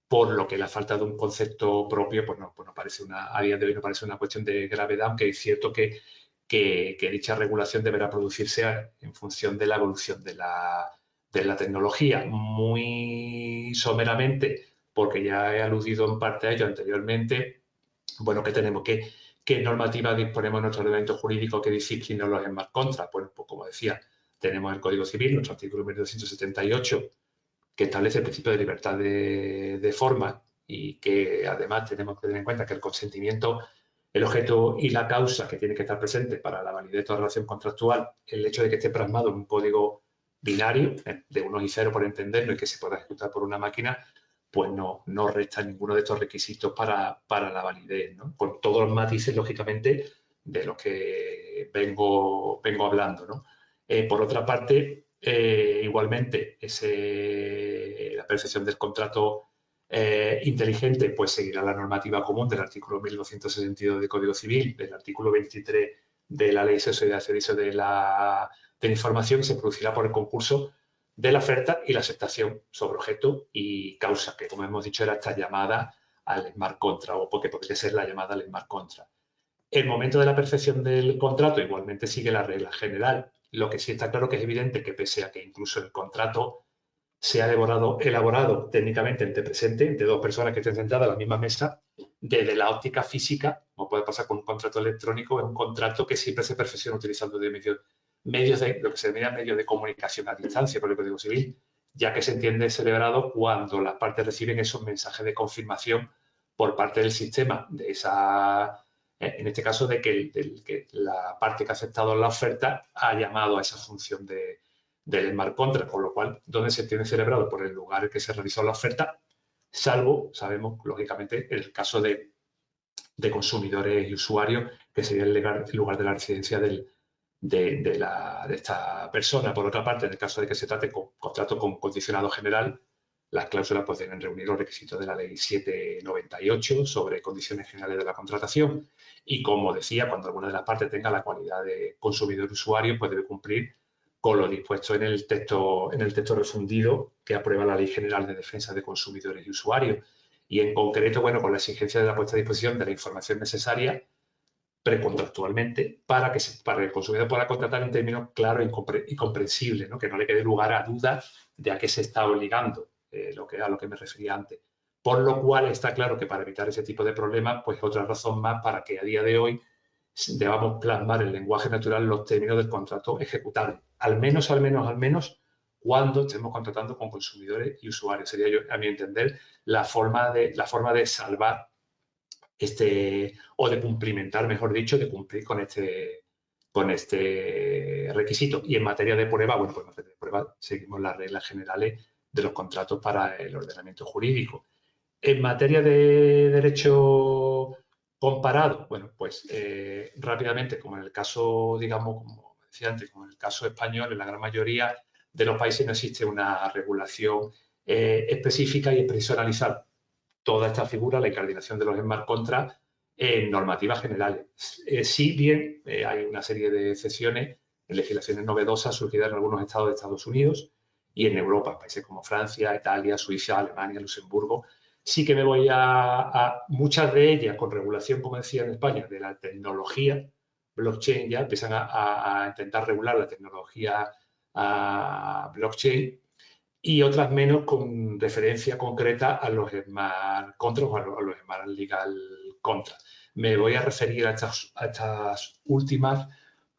Speaker 2: Por lo que la falta de un concepto propio, pues no parece a día de hoy no parece una cuestión de gravedad, aunque es cierto que dicha regulación deberá producirse en función de la evolución de la tecnología. Muy someramente, porque ya he aludido en parte a ello anteriormente, bueno, ¿qué tenemos? ¿Qué normativa disponemos en nuestro ordenamiento jurídico que disciplina los smart contracts? Pues como decía, tenemos el Código Civil, nuestro artículo 1278, que establece el principio de libertad de forma, y que además tenemos que tener en cuenta que el consentimiento, el objeto y la causa que tiene que estar presente para la validez de toda relación contractual, el hecho de que esté plasmado en un código binario de unos y ceros, por entenderlo, y que se pueda ejecutar por una máquina, pues no resta ninguno de estos requisitos para la validez, ¿no? Con todos los matices, lógicamente, de los que vengo hablando, ¿no? Por otra parte, igualmente, la percepción del contrato inteligente, pues seguirá la normativa común del artículo 1262 del Código Civil, del artículo 23 de la Ley de Sociedad de Servicio de la Información, y se producirá por el concurso de la oferta y la aceptación sobre objeto y causa, que, como hemos dicho, era esta llamada al smart contract, o porque podría ser la llamada al smart contract. El momento de la perfección del contrato igualmente sigue la regla general. Lo que sí está claro que es evidente que, pese a que incluso el contrato sea elaborado técnicamente entre dos personas que estén sentadas a la misma mesa, desde la óptica física, como puede pasar con un contrato electrónico, es un contrato que siempre se perfecciona utilizando medios de lo que se denomina medios de comunicación a distancia por el Código Civil, ya que se entiende celebrado cuando las partes reciben esos mensajes de confirmación por parte del sistema de en este caso, de que la parte que ha aceptado la oferta ha llamado a esa función del smart contract, con lo cual, donde se tiene celebrado por el lugar en que se realizó la oferta, salvo, sabemos, lógicamente, el caso de consumidores y usuarios, que sería el lugar de la residencia de esta persona. Por otra parte, en el caso de que se trate con contrato con condicionado general, Las cláusulas pues, deben reunir los requisitos de la Ley 798 sobre condiciones generales de la contratación y, como decía, cuando alguna de las partes tenga la cualidad de consumidor usuario, pues debe cumplir con lo dispuesto en el texto refundido que aprueba la Ley General de Defensa de Consumidores y Usuarios. Y en concreto, bueno, con la exigencia de la puesta a disposición de la información necesaria precontractualmente para que el consumidor pueda contratar en términos claros y comprensibles, ¿no? Que no le quede lugar a dudas de a qué se está obligando, a lo que me refería antes. Por lo cual está claro que para evitar ese tipo de problemas, pues otra razón más para que a día de hoy debamos plasmar en lenguaje natural los términos del contrato ejecutable. Al menos, cuando estemos contratando con consumidores y usuarios. Sería, yo, a mi entender, la forma de salvar o de cumplimentar, mejor dicho, de cumplir con este requisito. Y en materia de prueba, bueno, pues en materia de prueba seguimos las reglas generales de los contratos para el ordenamiento jurídico. En materia de derecho comparado, bueno, pues rápidamente, como en el caso, digamos, como decía antes, como en el caso español, en la gran mayoría de los países no existe una regulación específica y es preciso analizar toda esta figura, la incardinación de los smart contracts, en normativas generales. Si bien hay una serie de excepciones en legislaciones novedosas surgidas en algunos estados de Estados Unidos y en Europa, países como Francia, Italia, Suiza, Alemania, Luxemburgo. Sí que me voy a muchas de ellas con regulación, como decía en España, de la tecnología blockchain, ya empiezan a intentar regular la tecnología blockchain y otras menos con referencia concreta a los smart contracts o a los smart legal contracts. Me voy a referir a estas últimas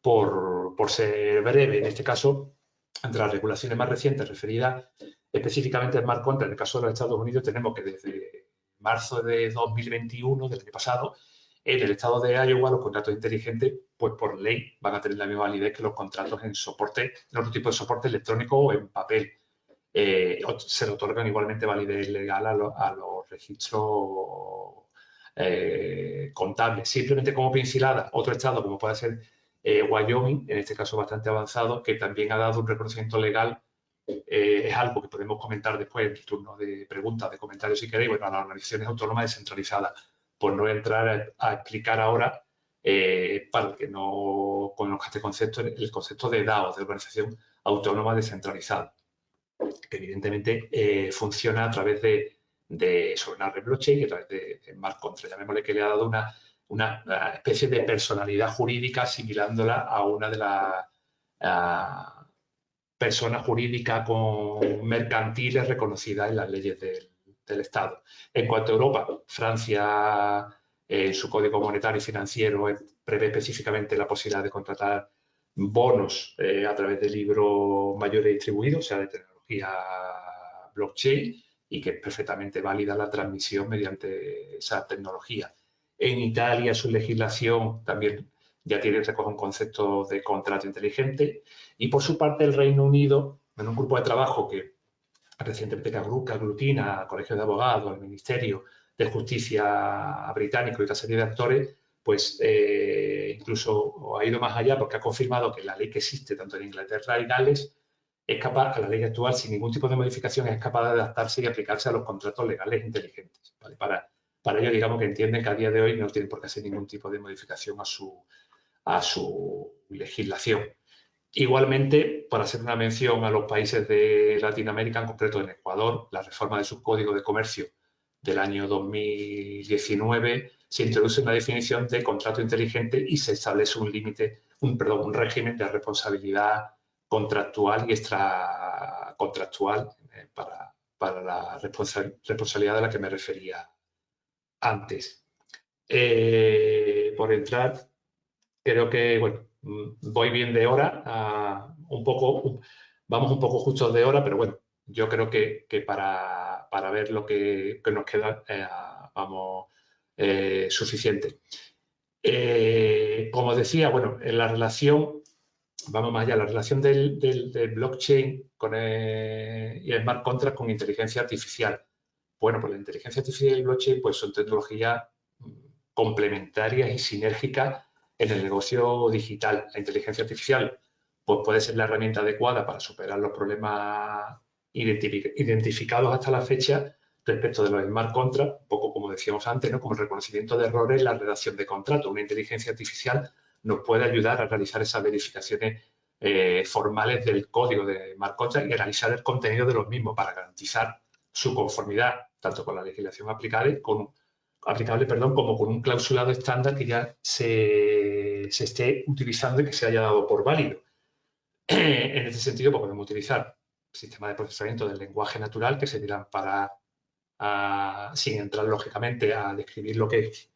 Speaker 2: por ser breve. En este caso, entre las regulaciones más recientes referidas específicamente al smart contract, en el caso de los Estados Unidos, tenemos que desde marzo de 2021, del año pasado, en el estado de Iowa, los contratos inteligentes, pues por ley, van a tener la misma validez que los contratos en soporte, en otro tipo de soporte electrónico o en papel. Se le otorgan igualmente validez legal a los registros contables. Simplemente como pincelada, otro estado como puede ser Wyoming, en este caso bastante avanzado, que también ha dado un reconocimiento legal, es algo que podemos comentar después en el turno de preguntas, de comentarios si queréis, bueno, a las organizaciones autónomas descentralizadas, por no entrar a explicar ahora, para que no conozca este concepto, el concepto de DAO, de organización autónoma descentralizada, que evidentemente funciona a través sobre una red blockchain y a través de smart contract. Llamémosle que le ha dado una especie de personalidad jurídica asimilándola a una de las personas jurídicas con mercantiles reconocidas en las leyes del Estado. En cuanto a Europa, Francia, en su código monetario y financiero, prevé específicamente la posibilidad de contratar bonos a través de libros mayores distribuidos, o sea, de tecnología blockchain, y que es perfectamente válida la transmisión mediante esa tecnología. En Italia, su legislación también ya tiene recoge un concepto de contrato inteligente, y por su parte el Reino Unido, en un grupo de trabajo que recientemente que aglutina al Colegio de Abogados, al Ministerio de Justicia británico y otra serie de actores, pues incluso ha ido más allá porque ha confirmado que la ley que existe tanto en Inglaterra y Gales es capaz, a la ley actual, sin ningún tipo de modificación, es capaz de adaptarse y aplicarse a los contratos legales inteligentes. ¿Vale? Para ello, digamos que entienden que a día de hoy no tienen por qué hacer ningún tipo de modificación a su legislación. Igualmente, para hacer una mención a los países de Latinoamérica, en concreto en Ecuador, la reforma de su Código de Comercio del año 2019 se introduce una definición de contrato inteligente y se establece un límite, un régimen de responsabilidad contractual y extracontractual para la responsabilidad a la que me refería antes. Por entrar, creo que, bueno, voy bien de hora, vamos un poco justos de hora, pero bueno, yo creo que para ver lo que nos queda, vamos, suficiente. Como decía, bueno, en la relación, vamos más allá, la relación del blockchain y el smart contract con inteligencia artificial. Bueno, pues la inteligencia artificial y el blockchain pues son tecnologías complementarias y sinérgicas en el negocio digital. La inteligencia artificial pues puede ser la herramienta adecuada para superar los problemas identificados hasta la fecha respecto de los smart contracts, un poco como decíamos antes, ¿no? Como el reconocimiento de errores en la redacción de contratos. Una inteligencia artificial nos puede ayudar a realizar esas verificaciones formales del código de smart contract y analizar el contenido de los mismos para garantizar su conformidad tanto con la legislación aplicable, como con un clausulado estándar que ya se esté utilizando y que se haya dado por válido. En este sentido, pues podemos utilizar sistemas de procesamiento del lenguaje natural que servirán para, sin entrar lógicamente a describir lo que es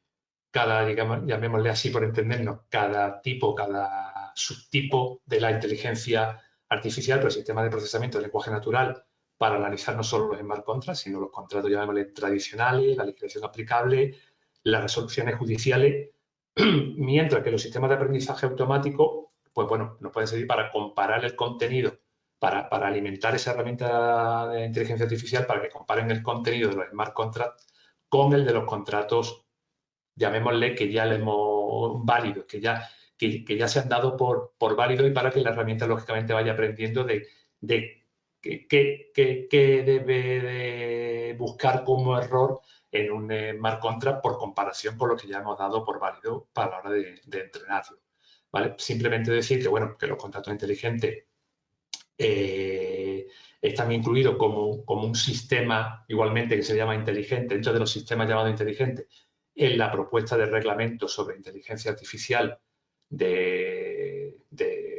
Speaker 2: cada, digamos, llamémosle así por entendernos, cada tipo, cada subtipo de la inteligencia artificial, pero el sistema de procesamiento del lenguaje natural para analizar no solo los smart contracts, sino los contratos, llamémosle tradicionales, la legislación aplicable, las resoluciones judiciales, mientras que los sistemas de aprendizaje automático, pues bueno, nos pueden servir para comparar el contenido, para alimentar esa herramienta de inteligencia artificial para que comparen el contenido de los smart contracts con el de los contratos, llamémosle, que ya le hemos válidos, que ya se han dado por válidos, y para que la herramienta lógicamente vaya aprendiendo de qué debe de buscar como error en un smart contract por comparación con lo que ya hemos dado por válido para la hora de entrenarlo. ¿Vale? Simplemente decir que, bueno, que los contratos inteligentes están incluidos como un sistema igualmente que se llama inteligente, dentro de los sistemas llamados inteligentes, en la propuesta de reglamento sobre inteligencia artificial de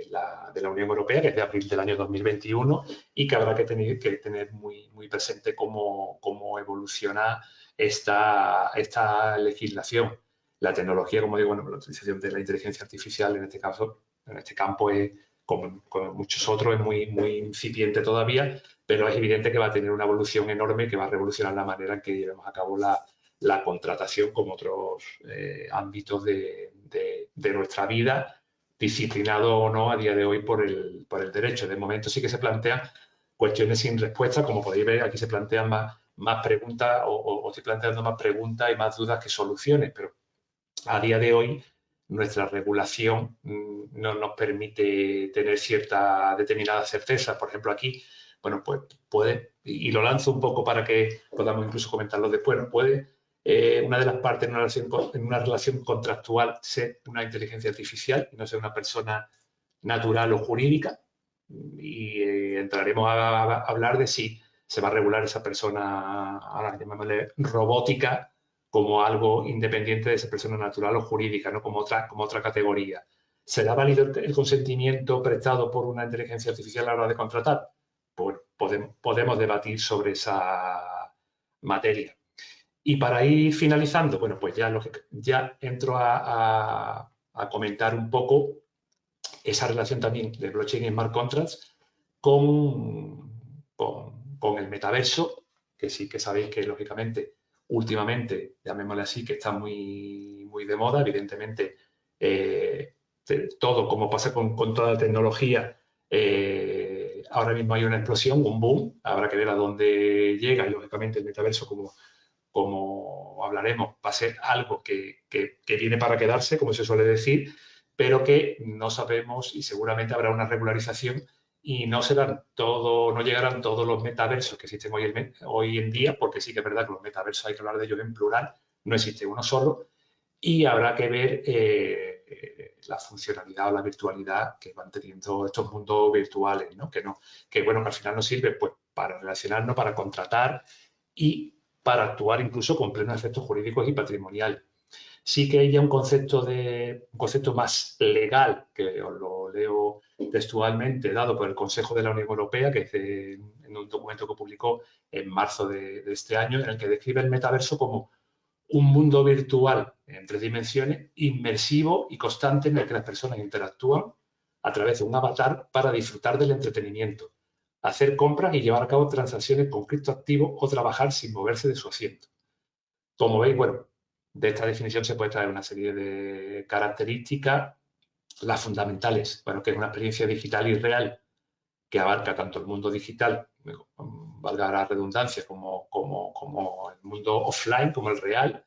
Speaker 2: la Unión Europea, que es de abril del año 2021, y que habrá que tener muy presente cómo evoluciona esta legislación. La tecnología, como digo, bueno, la utilización de la inteligencia artificial en este caso, en este campo, es, como muchos otros, es muy incipiente todavía, pero es evidente que va a tener una evolución enorme que va a revolucionar la manera en que llevemos a cabo la contratación, como otros ámbitos de nuestra vida, disciplinado o no a día de hoy por el derecho. De momento sí que se plantean cuestiones sin respuesta, como podéis ver, aquí se plantean más preguntas, o estoy planteando más preguntas y más dudas que soluciones, pero a día de hoy nuestra regulación no nos permite tener cierta determinada certeza. Por ejemplo, aquí, bueno, pues puede, y lo lanzo un poco para que podamos incluso comentarlo después, ¿no? Puede una de las partes en una relación contractual ser una inteligencia artificial y no ser una persona natural o jurídica, y entraremos a hablar de si se va a regular esa persona, ahora llamémosle robótica, como algo independiente de esa persona natural o jurídica, ¿no? como otra categoría. ¿Será válido el consentimiento prestado por una inteligencia artificial a la hora de contratar? Pues podemos debatir sobre esa materia. Y para ir finalizando, bueno, pues ya entro a comentar un poco esa relación también de blockchain y smart contracts con el metaverso, que sí que sabéis que, lógicamente, últimamente, llamémosle así, que está muy de moda. Evidentemente, todo, como pasa con toda la tecnología, ahora mismo hay una explosión, un boom. Habrá que ver a dónde llega, y lógicamente el metaverso, como hablaremos, va a ser algo que viene para quedarse, como se suele decir, pero que no sabemos, y seguramente habrá una regularización y no llegarán todos los metaversos que existen hoy en día, porque sí que es verdad que los metaversos hay que hablar de ellos en plural, no existe uno solo, y habrá que ver la funcionalidad o la virtualidad que van teniendo estos mundos virtuales, ¿no? Que bueno, que al final nos sirve pues para relacionarnos, para contratar y para actuar incluso con plenos efectos jurídicos y patrimoniales. Sí que hay ya un concepto más legal, que os lo leo textualmente, dado por el Consejo de la Unión Europea, que es en un documento que publicó en marzo de este año, en el que describe el metaverso como un mundo virtual en 3 dimensiones, inmersivo y constante, en el que las personas interactúan a través de un avatar para disfrutar del entretenimiento, hacer compras y llevar a cabo transacciones con criptoactivos o trabajar sin moverse de su asiento. Como veis, bueno, de esta definición se puede traer una serie de características, las fundamentales, bueno, que es una experiencia digital y real que abarca tanto el mundo digital, valga la redundancia, como el mundo offline, como el real,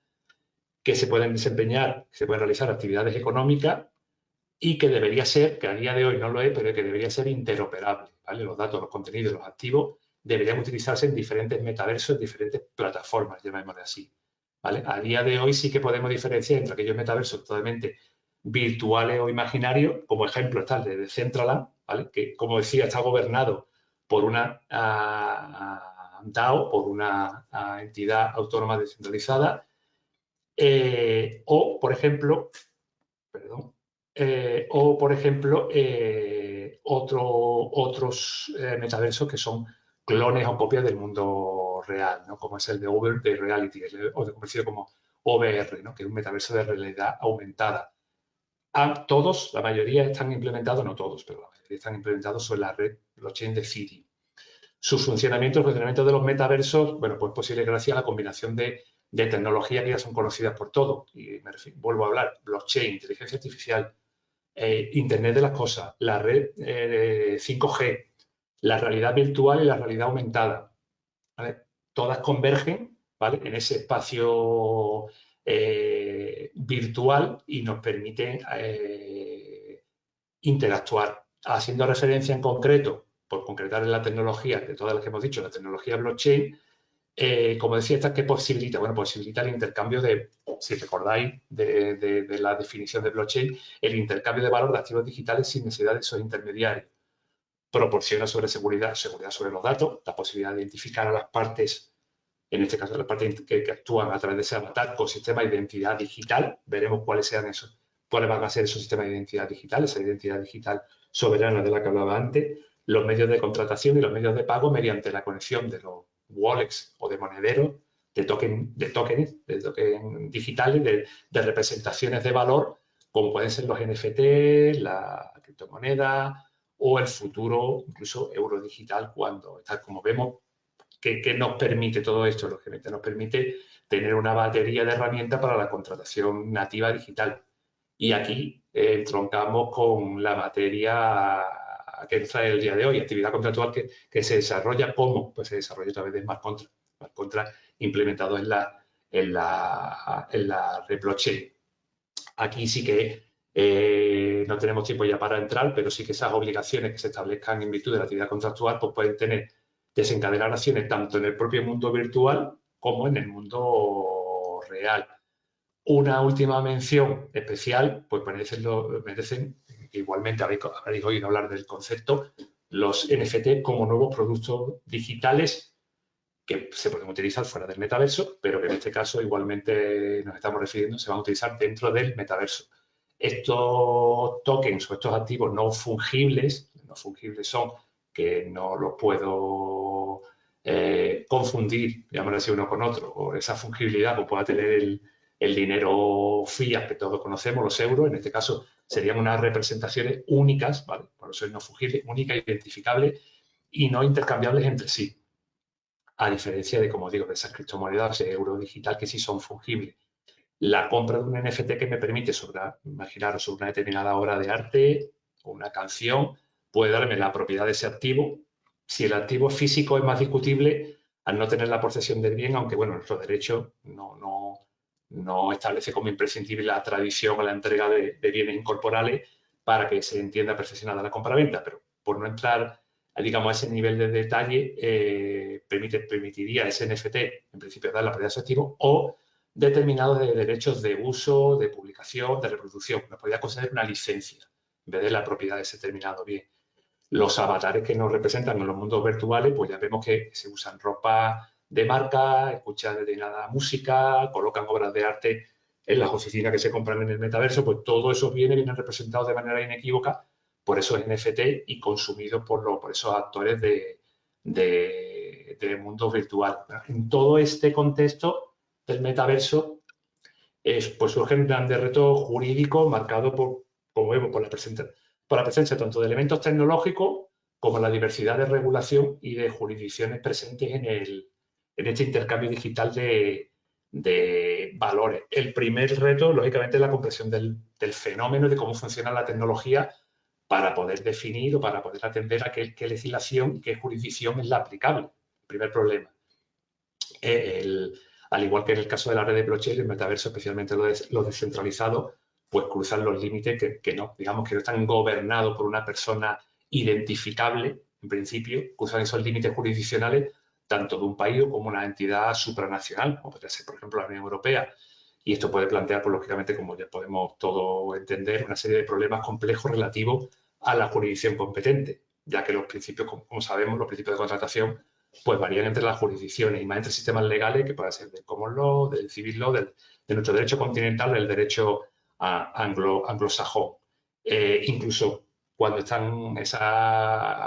Speaker 2: que se pueden realizar actividades económicas, y que debería ser, que a día de hoy no lo es, pero que debería ser interoperable, ¿vale? Los datos, los contenidos, los activos deberían utilizarse en diferentes metaversos, en diferentes plataformas, llamémosle así, ¿vale? A día de hoy sí que podemos diferenciar entre aquellos metaversos totalmente virtuales o imaginarios, como ejemplo está el de Decentraland, ¿vale? Que, como decía, está gobernado por una DAO, por una entidad autónoma descentralizada, o, por ejemplo, perdón, otros metaversos que son clones o copias del mundo real, ¿no? Como es el de Over Reality, o conocido como OVR, ¿no? Que es un metaverso de realidad aumentada. Todos, la mayoría están implementados, no todos, pero la mayoría están implementados sobre la red blockchain de Ethereum. Su funcionamiento, el funcionamiento de los metaversos, bueno, pues posible gracias a la combinación de tecnologías que ya son conocidas por todos. Y vuelvo a hablar, blockchain, inteligencia artificial, Internet de las cosas, la red 5G, la realidad virtual y la realidad aumentada, ¿vale? Todas convergen, ¿vale?, en ese espacio virtual y nos permiten interactuar. Haciendo referencia en concreto, por concretar en la tecnología, de todas las que hemos dicho, la tecnología blockchain, como decía, ¿esta qué posibilita? Bueno, posibilita el intercambio de, si recordáis, de la definición de blockchain, el intercambio de valor de activos digitales sin necesidad de esos intermediarios. Proporciona seguridad sobre los datos, la posibilidad de identificar a las partes, en este caso las partes que actúan a través de ese avatar con sistema de identidad digital. Veremos cuáles van a ser esos sistemas de identidad digital, esa identidad digital soberana de la que hablaba antes, los medios de contratación y los medios de pago mediante la conexión de los wallets o de monederos, de tokens digitales, de representaciones de valor, como pueden ser los NFT, la criptomoneda o el futuro, incluso euro digital, cuando está, como vemos, ¿qué nos permite todo esto? Lógicamente nos permite tener una batería de herramientas para la contratación nativa digital. Y aquí entroncamos con la materia que entra el día de hoy, actividad contractual que se desarrolla. ¿Cómo? Pues se desarrolla a través de smart contract. Smart contract implementado en la red blockchain. Aquí sí que no tenemos tiempo ya para entrar, pero sí que esas obligaciones que se establezcan en virtud de la actividad contractual pues pueden desencadenar acciones tanto en el propio mundo virtual como en el mundo real. Una última mención especial, pues merecen, igualmente habréis oído hablar del concepto, los NFT como nuevos productos digitales que se pueden utilizar fuera del metaverso, pero que en este caso igualmente nos estamos refiriendo, se van a utilizar dentro del metaverso. Estos tokens o estos activos no fungibles son que no los puedo confundir, llamarlo así, uno con otro, o esa fungibilidad que pueda tener el dinero fiat que todos conocemos, los euros, en este caso serían unas representaciones únicas, ¿vale? Por eso es no fungible, única, identificable y no intercambiables entre sí. A diferencia de, como digo, de esas criptomonedas de euro digital que sí son fungibles. La compra de un NFT que me permite, imaginaros, sobre una determinada obra de arte o una canción, puede darme la propiedad de ese activo. Si el activo físico es más discutible, al no tener la posesión del bien, aunque, bueno, nuestro derecho no establece como imprescindible la tradición o la entrega de bienes incorporales para que se entienda perfeccionada la compraventa, pero por no entrar, digamos, a ese nivel de detalle, permitiría ese NFT, en principio, dar la propiedad de ese activo o determinados de derechos de uso, de publicación, de reproducción. Nos podría conceder una licencia en vez de la propiedad de ese determinado bien. Los avatares que nos representan en los mundos virtuales, pues ya vemos que se usan ropa de marca, escuchan determinada música, colocan obras de arte en las oficinas que se compran en el metaverso, pues todos esos bienes vienen representados de manera inequívoca por esos NFT y consumidos por esos actores del mundo virtual. En todo este contexto del metaverso, pues surgen grandes retos jurídicos marcados como vemos, por la presencia tanto de elementos tecnológicos como la diversidad de regulación y de jurisdicciones presentes en este intercambio digital de valores. El primer reto, lógicamente, es la comprensión del fenómeno, de cómo funciona la tecnología para poder definir o para poder atender a qué legislación y qué jurisdicción es la aplicable. El primer problema. Al igual que en el caso de la red de blockchain, el metaverso, especialmente los descentralizados, pues cruzan los límites que no, digamos que no están gobernados por una persona identificable, en principio, cruzan esos límites jurisdiccionales tanto de un país como una entidad supranacional, como podría ser, por ejemplo, la Unión Europea. Y esto puede plantear, pues, lógicamente, como ya podemos todos entender, una serie de problemas complejos relativos a la jurisdicción competente, ya que los principios, como sabemos, los principios de contratación, pues varían entre las jurisdicciones y más entre sistemas legales que pueden ser del common law, del civil law, de nuestro derecho continental, del derecho anglosajón. Incluso cuando están esos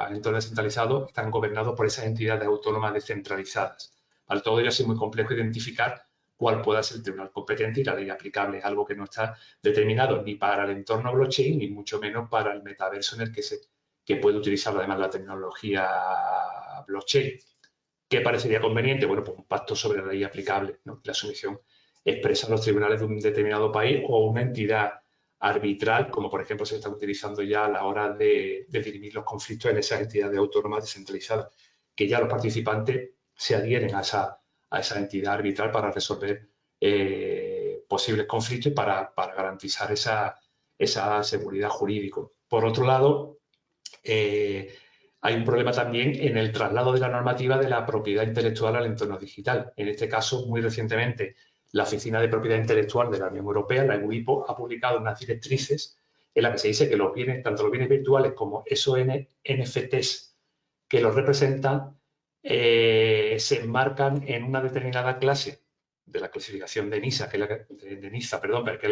Speaker 2: entornos descentralizados, están gobernados por esas entidades autónomas descentralizadas. Para todo ello es muy complejo identificar cuál pueda ser el tribunal competente y la ley aplicable. Es algo que no está determinado ni para el entorno blockchain, ni mucho menos para el metaverso en el que puede utilizar además la tecnología blockchain. ¿Qué parecería conveniente? Bueno, pues un pacto sobre la ley aplicable, ¿no? La sumisión expresa a los tribunales de un determinado país o una entidad arbitral, como por ejemplo se está utilizando ya a la hora de dirimir los conflictos en esas entidades autónomas descentralizadas, que ya los participantes se adhieren a esa entidad arbitral para resolver posibles conflictos y para garantizar esa seguridad jurídica. Por otro lado, hay un problema también en el traslado de la normativa de la propiedad intelectual al entorno digital. En este caso, muy recientemente, la Oficina de Propiedad Intelectual de la Unión Europea, la EUIPO, ha publicado unas directrices en las que se dice que tanto los bienes virtuales como esos NFTs que los representan se enmarcan en una determinada clase de la clasificación de NISA, que es la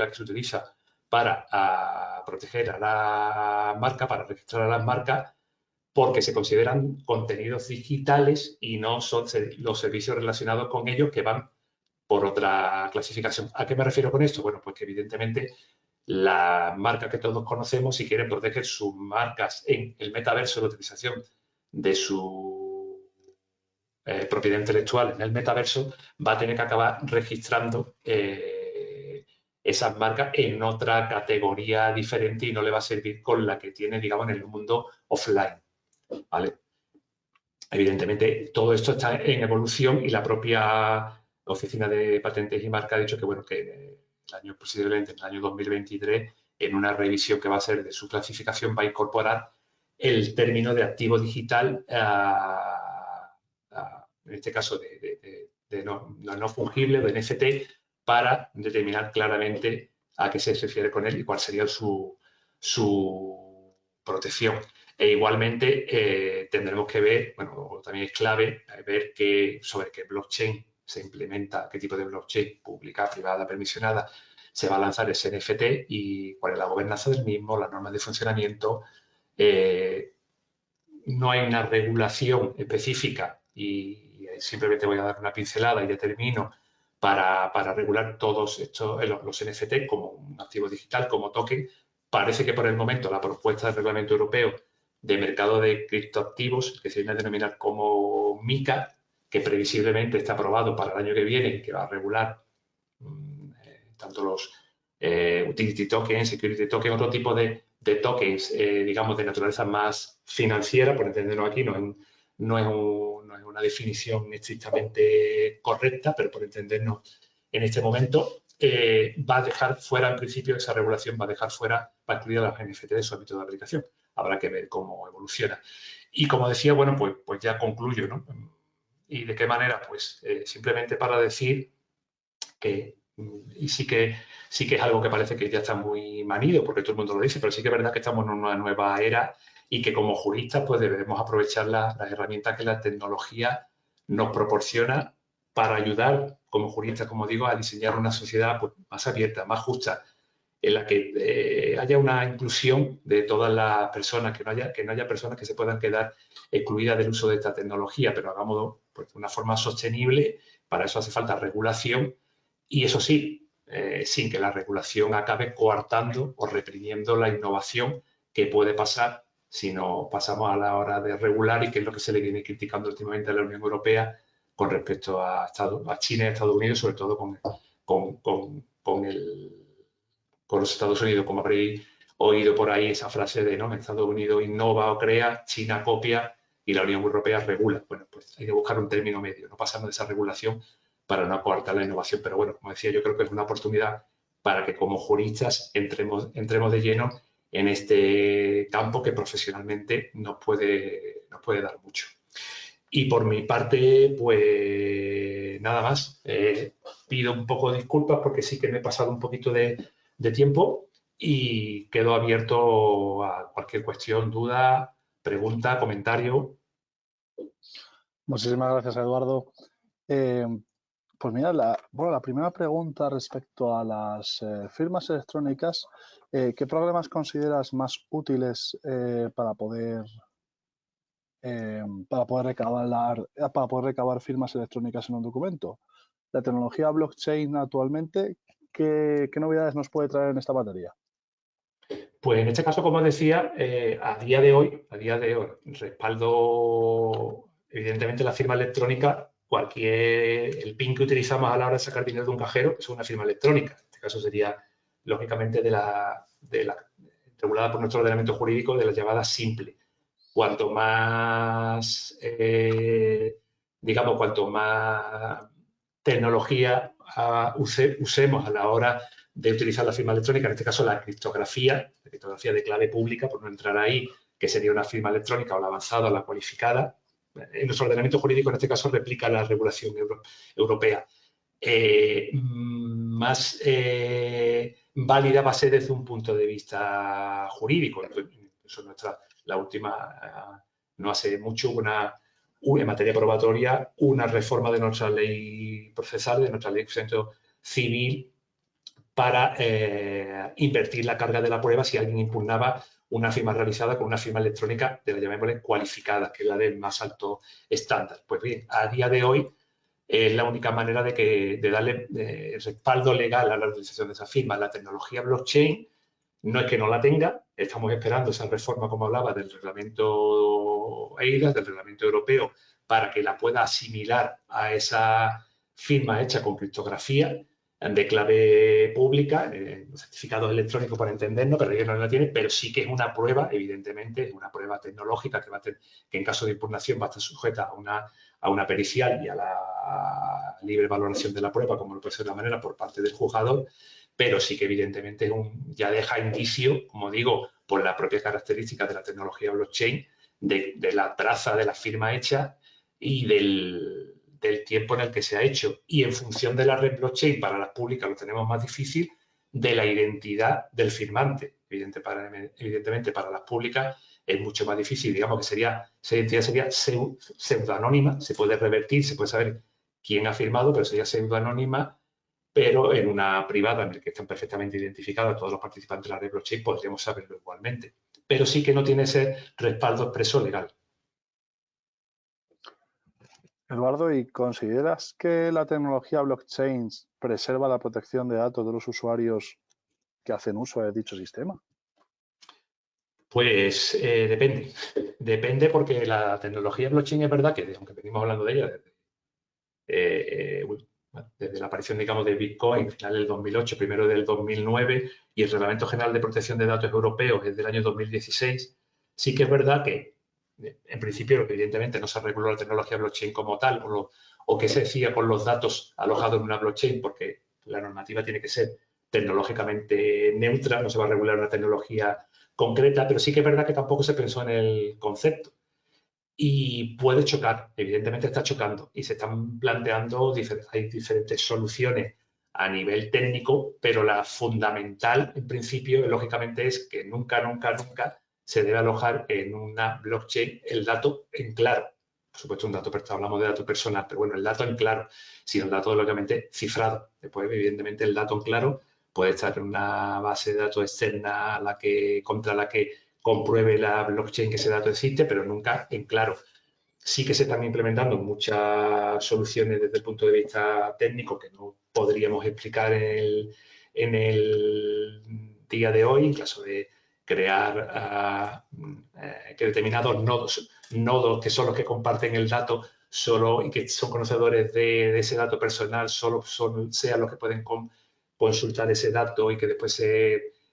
Speaker 2: que se utiliza para proteger a la marca, para registrar a las marcas, porque se consideran contenidos digitales y no son los servicios relacionados con ellos que van por otra clasificación. ¿A qué me refiero con esto? Bueno, pues que evidentemente las marcas que todos conocemos, si quieren proteger sus marcas en el metaverso, la utilización de su propiedad intelectual en el metaverso, va a tener que acabar registrando esas marcas en otra categoría diferente y no le va a servir con la que tiene, digamos, en el mundo offline. ¿Vale? Evidentemente, todo esto está en evolución y la propia Oficina de Patentes y Marcas ha dicho que, bueno, que posiblemente en el año 2023, en una revisión que va a ser de su clasificación, va a incorporar el término de activo digital, en este caso de no fungible, de NFT, para determinar claramente a qué se refiere con él y cuál sería su protección. E igualmente tendremos que ver, bueno, también es clave ver sobre qué blockchain se implementa, qué tipo de blockchain pública, privada, permisionada, se va a lanzar ese NFT y cuál es la gobernanza del mismo, las normas de funcionamiento. No hay una regulación específica y simplemente voy a dar una pincelada y ya termino para regular todos los NFT como un activo digital, como token. Parece que por el momento la propuesta del Reglamento Europeo de mercado de criptoactivos, que se viene a denominar como MiCA, que previsiblemente está aprobado para el año que viene y que va a regular tanto los utility tokens, security tokens, otro tipo de tokens, digamos, de naturaleza más financiera, por entendernos aquí, no es una definición estrictamente correcta, pero por entendernos en este momento, va a dejar fuera, en principio, esa regulación va a dejar fuera, va a excluir a las NFT de su ámbito de aplicación. Habrá que ver cómo evoluciona. Y como decía, bueno, pues ya concluyo, ¿no? ¿Y de qué manera? Pues simplemente para decir que, y sí que es algo que parece que ya está muy manido, porque todo el mundo lo dice, pero sí que es verdad que estamos en una nueva era y que como juristas pues debemos aprovechar las herramientas que la tecnología nos proporciona para ayudar como juristas, como digo, a diseñar una sociedad pues, más abierta, más justa, en la que haya una inclusión de todas las personas, que no haya personas que se puedan quedar excluidas del uso de esta tecnología, pero hagámoslo pues, de una forma sostenible. Para eso hace falta regulación y eso sí, sin que la regulación acabe coartando o reprimiendo la innovación que puede pasar si no pasamos a la hora de regular y que es lo que se le viene criticando últimamente a la Unión Europea con respecto a China y a Estados Unidos, sobre todo con los Estados Unidos, como habréis oído por ahí esa frase de ¿no? Estados Unidos innova o crea, China copia y la Unión Europea regula. Bueno, pues hay que buscar un término medio, no pasando de esa regulación para no coartar la innovación. Pero bueno, como decía, yo creo que es una oportunidad para que como juristas entremos de lleno en este campo que profesionalmente nos puede dar mucho. Y por mi parte, pues nada más. Pido un poco de disculpas porque sí que me he pasado un poquito de tiempo y quedo abierto a cualquier cuestión, duda, pregunta, comentario.
Speaker 1: Muchísimas gracias, Eduardo. Eh, pues mira, la primera pregunta respecto a las firmas electrónicas, ¿qué programas consideras más útiles para poder recabar firmas electrónicas en un documento? La tecnología blockchain actualmente, ¿qué novedades nos puede traer en esta materia?
Speaker 2: Pues en este caso, como decía, a día de hoy, respaldo evidentemente la firma electrónica, el PIN que utilizamos a la hora de sacar dinero de un cajero es una firma electrónica. En este caso sería, lógicamente, regulada por nuestro ordenamiento jurídico de la llamada simple. Cuanto más, cuanto más tecnología usemos a la hora de utilizar la firma electrónica, en este caso la criptografía de clave pública, por no entrar ahí, que sería una firma electrónica o la avanzada o la cualificada. En nuestro ordenamiento jurídico, en este caso, replica la regulación europea. Más válida va a ser desde un punto de vista jurídico. Eso la última, no hace mucho, en materia probatoria, una reforma de nuestra ley procesal, de nuestra ley de procedimiento civil, para invertir la carga de la prueba si alguien impugnaba una firma realizada con una firma electrónica de la llamémosle cualificada, que es la del más alto estándar. Pues bien, a día de hoy es la única manera de darle respaldo legal a la utilización de esa firma. La tecnología blockchain no es que no la tenga, estamos esperando esa reforma, como hablaba, del reglamento EIDAS, del reglamento europeo, para que la pueda asimilar a esa firma hecha con criptografía de clave pública, certificados electrónicos para entendernos, pero ellos no la tienen, pero sí que es una prueba, evidentemente, es una prueba tecnológica que en caso de impugnación va a estar sujeta a una pericial y a la libre valoración de la prueba, como lo puede ser de la manera por parte del juzgador, pero sí que evidentemente ya deja indicio, como digo, por la propia característica de la tecnología blockchain, de la traza de la firma hecha y del tiempo en el que se ha hecho. Y en función de la red blockchain, para las públicas lo tenemos más difícil, de la identidad del firmante. Evidentemente, para las públicas es mucho más difícil, digamos que esa identidad sería pseudoanónima, se puede revertir, se puede saber quién ha firmado, pero sería pseudoanónima, pero en una privada en la que están perfectamente identificados todos los participantes de la red blockchain podríamos saberlo igualmente. Pero sí que no tiene ese respaldo expreso legal.
Speaker 1: Eduardo, ¿y consideras que la tecnología blockchain preserva la protección de datos de los usuarios que hacen uso de dicho sistema?
Speaker 2: Pues depende. Depende porque la tecnología blockchain es verdad que, aunque venimos hablando de ella desde la aparición, digamos, de Bitcoin, final del 2008, primero del 2009, y el Reglamento General de Protección de Datos Europeos es del año 2016, sí que es verdad que, en principio, evidentemente no se reguló la tecnología blockchain como tal, o qué se decía con los datos alojados en una blockchain, porque la normativa tiene que ser tecnológicamente neutra, no se va a regular una tecnología concreta, pero sí que es verdad que tampoco se pensó en el concepto. Y puede chocar, evidentemente está chocando y se están planteando, hay diferentes soluciones a nivel técnico, pero la fundamental, en principio, lógicamente, es que nunca, nunca, nunca se debe alojar en una blockchain el dato en claro. Por supuesto, un dato, hablamos de dato personal, pero bueno, el dato en claro, sino el dato, lógicamente, cifrado. Después, evidentemente, el dato en claro puede estar en una base de datos externa contra la que compruebe la blockchain que ese dato existe, pero nunca en claro. Sí que se están implementando muchas soluciones desde el punto de vista técnico que no podríamos explicar en el día de hoy, en caso de crear que determinados nodos que son los que comparten el dato solo y que son conocedores de ese dato personal, solo sean los que pueden consultar ese dato y que después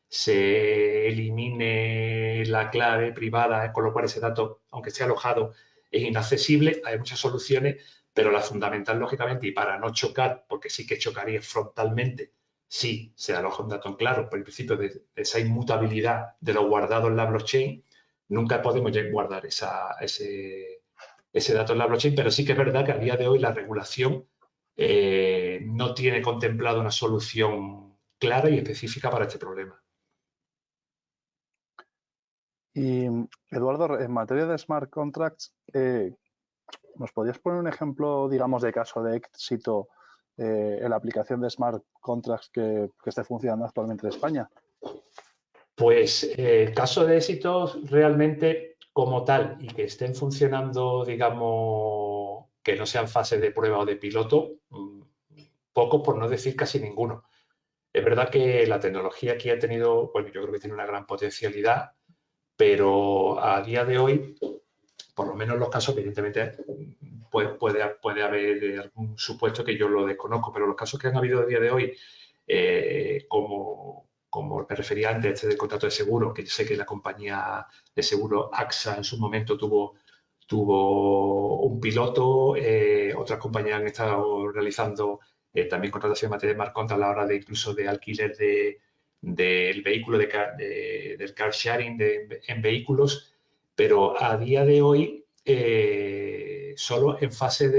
Speaker 2: se elimine la clave privada, con lo cual ese dato, aunque esté alojado, es inaccesible. Hay muchas soluciones, pero la fundamental, lógicamente, y para no chocar, porque sí que chocaría frontalmente si se aloja un dato en claro, por el principio de esa inmutabilidad de lo guardado en la blockchain, nunca podemos guardar ese dato en la blockchain, pero sí que es verdad que a día de hoy la regulación no tiene contemplado una solución clara y específica para este problema.
Speaker 1: Y Eduardo, en materia de smart contracts, ¿nos podrías poner un ejemplo, digamos, de caso de éxito en la aplicación de smart contracts que esté funcionando actualmente en España?
Speaker 2: Pues caso de éxitos realmente como tal y que estén funcionando, digamos, que no sean fases de prueba o de piloto, pocos por no decir casi ninguno. Es verdad que la tecnología aquí ha tenido, bueno, yo creo que tiene una gran potencialidad, pero a día de hoy, por lo menos los casos, evidentemente puede haber algún supuesto que yo lo desconozco, pero los casos que han habido a día de hoy, como me refería antes, este del contrato de seguro, que sé que la compañía de seguro AXA en su momento tuvo un piloto, otras compañías han estado realizando también contratación en materia de smart contract a la hora de incluso de alquiler del vehículo, del car sharing en vehículos, pero a día de hoy solo en fase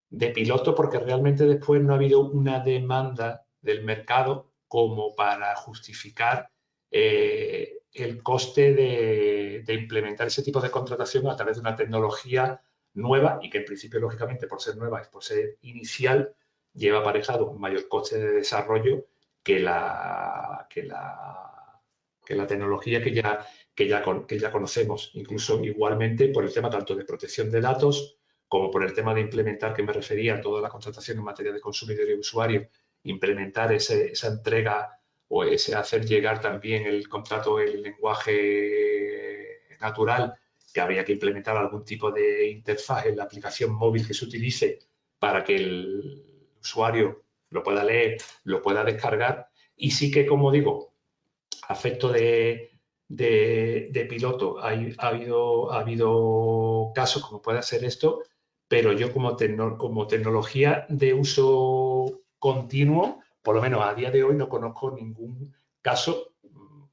Speaker 2: de piloto, porque realmente después no ha habido una demanda del mercado como para justificar el coste de implementar ese tipo de contratación a través de una tecnología nueva y que en principio, lógicamente, por ser nueva y por ser inicial, lleva aparejado un mayor coste de desarrollo que la tecnología que ya conocemos. Incluso igualmente por el tema tanto de protección de datos como por el tema de implementar, que me refería a toda la contratación en materia de consumidor y usuario, implementar esa entrega o ese hacer llegar también el contrato en lenguaje natural, que habría que implementar algún tipo de interfaz en la aplicación móvil que se utilice para que el usuario lo pueda leer, lo pueda descargar. Y sí que, como digo, a efecto de piloto ha habido casos como puede ser esto, pero yo como tecnología de uso continuo, por lo menos a día de hoy no conozco ningún caso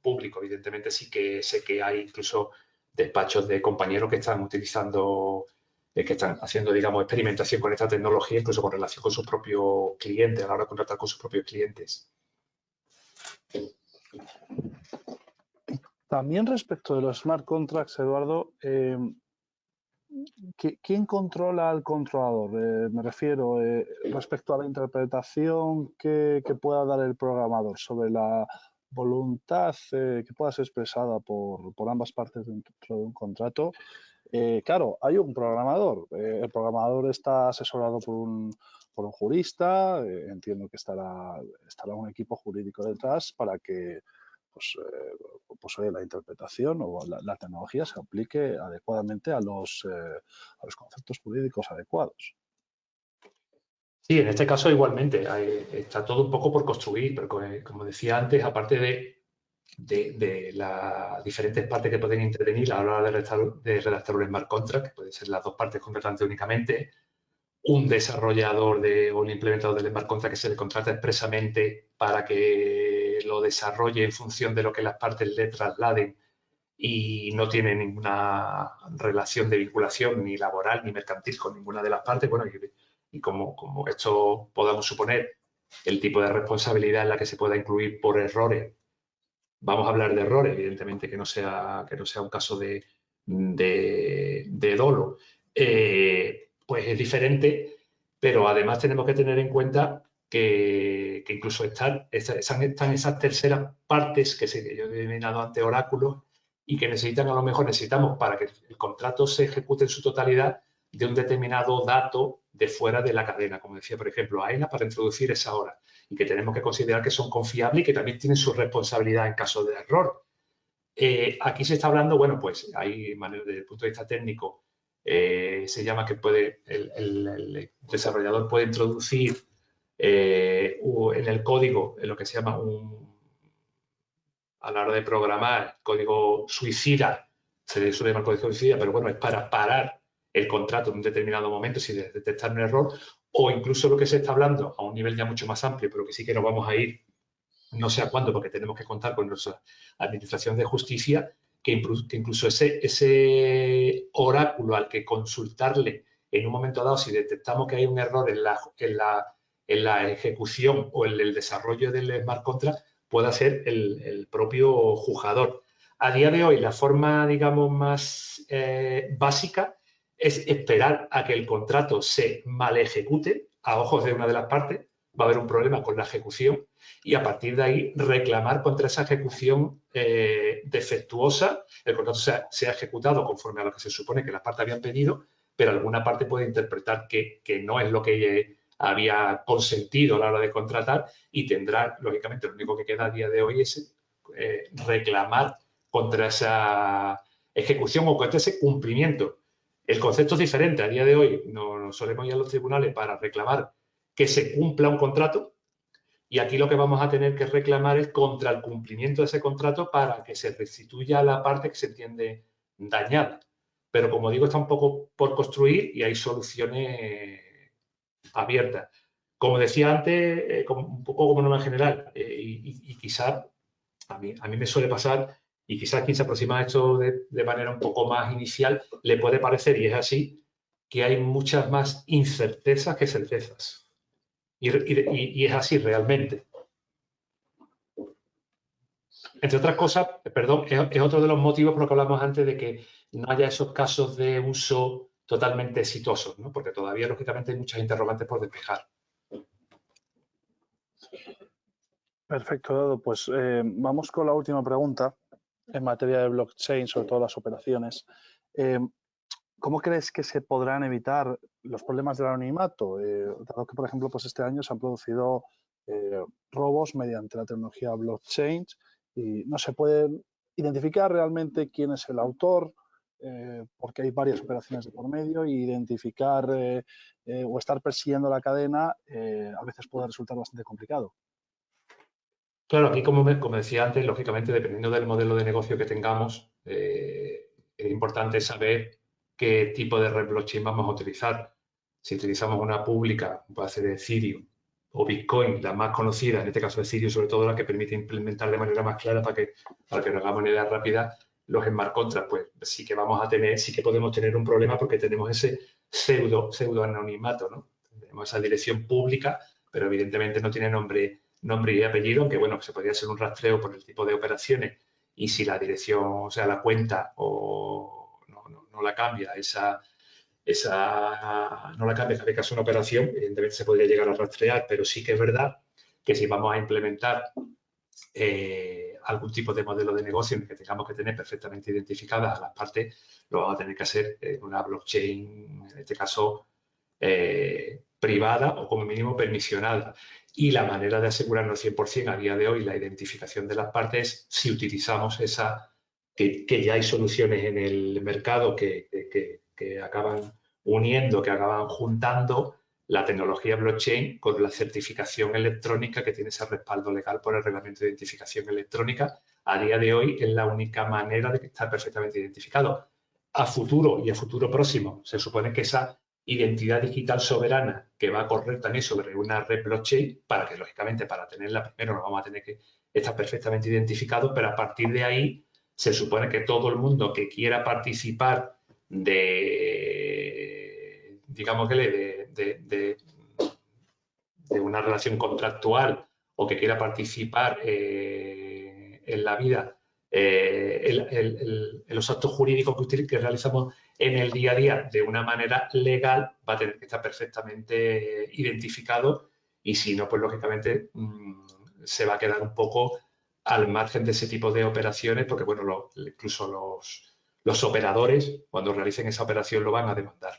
Speaker 2: público. Evidentemente sí que sé que hay incluso despachos de compañeros que están utilizando, que están haciendo, digamos, experimentación con esta tecnología, incluso con relación con sus propios clientes, a la hora de contratar con sus propios clientes.
Speaker 1: También respecto de los smart contracts, Eduardo, ¿quién controla al controlador? Me refiero respecto a la interpretación que pueda dar el programador sobre la voluntad que pueda ser expresada por ambas partes dentro de un contrato. Claro, hay un programador. El programador está asesorado por un jurista. Entiendo que estará un equipo jurídico detrás para que la interpretación o la tecnología se aplique adecuadamente a los conceptos jurídicos adecuados.
Speaker 2: Sí, en este caso igualmente, está todo un poco por construir, pero como decía antes, aparte de las diferentes partes que pueden intervenir a la hora de redactar un smart contract, que pueden ser las dos partes contratantes únicamente, un desarrollador o un implementador del smart contract que se le contrata expresamente para que lo desarrolle en función de lo que las partes le trasladen y no tiene ninguna relación de vinculación ni laboral ni mercantil con ninguna de las partes. Bueno, y como esto podamos suponer el tipo de responsabilidad en la que se pueda incluir por errores. Vamos a hablar de errores, evidentemente que no sea un caso de dolo. Pues es diferente, pero además tenemos que tener en cuenta que incluso están esas terceras partes que yo he denominado antes oráculos y que necesitamos para que el contrato se ejecute en su totalidad de un determinado dato de fuera de la cadena, como decía, por ejemplo, AENA para introducir esa hora y que tenemos que considerar que son confiables y que también tienen su responsabilidad en caso de error. Aquí se está hablando, bueno, pues hay maneras desde el punto de vista técnico, se llama que el desarrollador puede introducir en el código, en lo que se llama a la hora de programar, código suicida, se le suele llamar código suicida, pero bueno, es para parar el contrato en un determinado momento si detectar un error, o incluso lo que se está hablando a un nivel ya mucho más amplio, pero que sí que nos vamos a ir no sé a cuándo, porque tenemos que contar con nuestra Administración de Justicia, que incluso ese oráculo al que consultarle en un momento dado, si detectamos que hay un error en la ejecución o en el desarrollo del smart contract, pueda ser el propio jugador. A día de hoy, la forma, digamos, más básica es esperar a que el contrato se mal ejecute a ojos de una de las partes, va a haber un problema con la ejecución y a partir de ahí reclamar contra esa ejecución defectuosa. El contrato sea ejecutado conforme a lo que se supone que las partes habían pedido, pero alguna parte puede interpretar que no es lo que había consentido a la hora de contratar y tendrá, lógicamente, lo único que queda a día de hoy es reclamar contra esa ejecución o contra ese cumplimiento. El concepto es diferente. A día de hoy nos solemos ir a los tribunales para reclamar que se cumpla un contrato y aquí lo que vamos a tener que reclamar es contra el cumplimiento de ese contrato para que se restituya a la parte que se entiende dañada. Pero como digo, está un poco por construir y hay soluciones abiertas. Como decía antes, un poco como norma general, y quizás a mí me suele pasar, y quizás quien se aproxima a esto de manera un poco más inicial, le puede parecer, y es así, que hay muchas más incertezas que certezas. Y es así realmente. Entre otras cosas, perdón, es otro de los motivos por los que hablamos antes de que no haya esos casos de uso totalmente exitosos, ¿no? Porque todavía, lógicamente, hay muchas interrogantes por despejar.
Speaker 1: Perfecto, Dado. Pues vamos con la última pregunta en materia de blockchain, sobre todo las operaciones. ¿Cómo crees que se podrán evitar los problemas del anonimato? Dado que, por ejemplo, pues este año se han producido robos mediante la tecnología blockchain y no se puede identificar realmente quién es el autor, porque hay varias operaciones de por medio, y identificar o estar persiguiendo la cadena a veces puede resultar bastante complicado.
Speaker 2: Claro, aquí, como decía antes, lógicamente, dependiendo del modelo de negocio que tengamos, es importante saber qué tipo de red blockchain vamos a utilizar. Si utilizamos una pública, puede ser Ethereum o Bitcoin, la más conocida, en este caso Ethereum, sobre todo la que permite implementar de manera más clara para que nos hagamos una idea rápida los smart contracts, pues sí que vamos a tener, sí que podemos tener un problema porque tenemos ese pseudo anonimato, ¿no? Tenemos esa dirección pública, pero evidentemente no tiene nombre y apellido, aunque bueno, se podría hacer un rastreo por el tipo de operaciones y si la dirección, o sea, la cuenta o no la cambia, no la cambia cada caso una operación, evidentemente se podría llegar a rastrear, pero sí que es verdad que si vamos a implementar algún tipo de modelo de negocio en el que tengamos que tener perfectamente identificadas a las partes, lo vamos a tener que hacer en una blockchain, en este caso privada o como mínimo permisionada. Y la manera de asegurarnos 100% a día de hoy la identificación de las partes es si utilizamos esa, que ya hay soluciones en el mercado que acaban uniendo, que acaban juntando la tecnología blockchain con la certificación electrónica que tiene ese respaldo legal por el reglamento de identificación electrónica. A día de hoy es la única manera de que está perfectamente identificado. A futuro y a futuro próximo se supone que esa identidad digital soberana que va a correr también sobre una red blockchain, para que lógicamente para tenerla primero nos vamos a tener que estar perfectamente identificados, pero a partir de ahí se supone que todo el mundo que quiera participar de, digamos que de una relación contractual o que quiera participar en la vida, en los actos jurídicos que realizamos en el día a día de una manera legal, va a tener que estar perfectamente identificado y si no, pues lógicamente se va a quedar un poco al margen de ese tipo de operaciones porque, bueno, incluso los operadores, cuando realicen esa operación, lo van a demandar.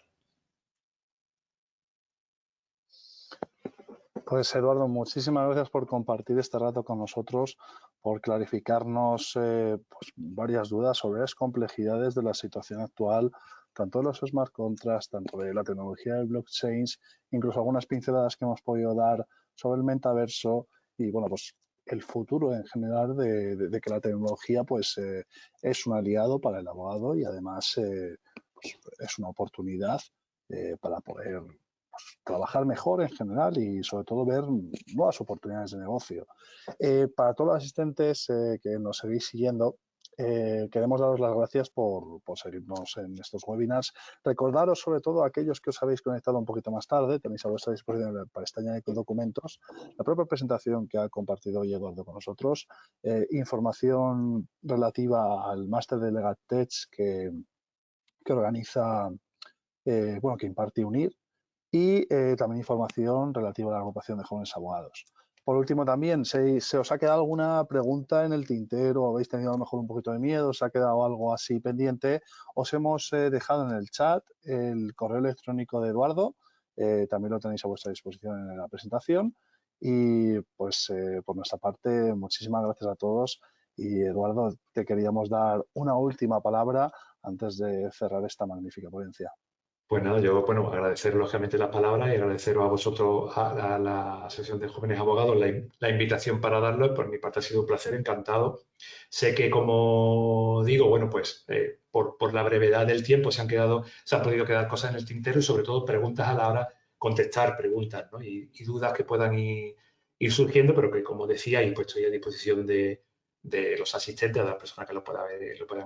Speaker 1: Pues Eduardo, muchísimas gracias por compartir este rato con nosotros, por clarificarnos pues, varias dudas sobre las complejidades de la situación actual, tanto de los smart contracts, tanto de la tecnología de blockchains, incluso algunas pinceladas que hemos podido dar sobre el metaverso y, bueno, pues el futuro en general de que la tecnología pues es un aliado para el abogado y además pues, es una oportunidad para poder trabajar mejor en general y sobre todo ver nuevas oportunidades de negocio. Para todos los asistentes que nos seguís siguiendo, Queremos daros las gracias por seguirnos en estos webinars. Recordaros, sobre todo, a aquellos que os habéis conectado un poquito más tarde, tenéis a vuestra disposición en la pestaña de documentos la propia presentación que ha compartido hoy Eduardo con nosotros, información relativa al máster de Legal Tech que organiza, bueno, que imparte UNIR, y también información relativa a la agrupación de jóvenes abogados. Por último, también, ¿se os ha quedado alguna pregunta en el tintero? ¿Habéis tenido a lo mejor un poquito de miedo? ¿Os ha quedado algo así pendiente? Os hemos dejado en el chat el correo electrónico de Eduardo, también lo tenéis a vuestra disposición en la presentación. Y pues por nuestra parte, muchísimas gracias a todos. Y Eduardo, te queríamos dar una última palabra antes de cerrar esta magnífica ponencia.
Speaker 2: Pues nada, yo, bueno, agradecer lógicamente las palabras y agradeceros a vosotros, a la Asociación de Jóvenes Abogados, la invitación para darlo. Por mi parte ha sido un placer, encantado. Sé que, como digo, bueno, pues por la brevedad del tiempo se han podido quedar cosas en el tintero y sobre todo preguntas a la hora, contestar preguntas, ¿no? Y dudas que puedan ir surgiendo, pero que, como decía, y pues estoy a disposición de los asistentes, de las personas que lo puedan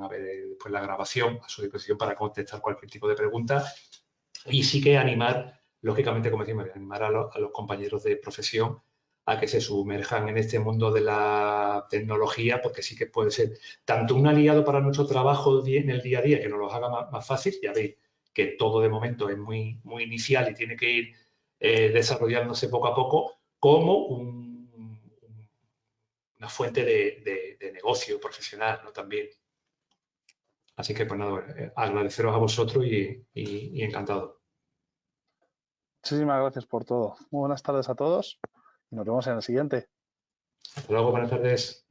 Speaker 2: ver después la grabación, a su disposición para contestar cualquier tipo de pregunta. Y sí que animar, lógicamente, como decimos, animar a los compañeros de profesión a que se sumerjan en este mundo de la tecnología, porque sí que puede ser tanto un aliado para nuestro trabajo en el día a día, que nos lo haga más fácil. Ya veis que todo de momento es muy inicial y tiene que ir desarrollándose poco a poco, como una fuente de negocio profesional, ¿no? También. Así que, pues nada, agradeceros a vosotros y encantado.
Speaker 1: Muchísimas gracias por todo. Muy buenas tardes a todos y nos vemos en el siguiente.
Speaker 2: Hasta luego, buenas tardes.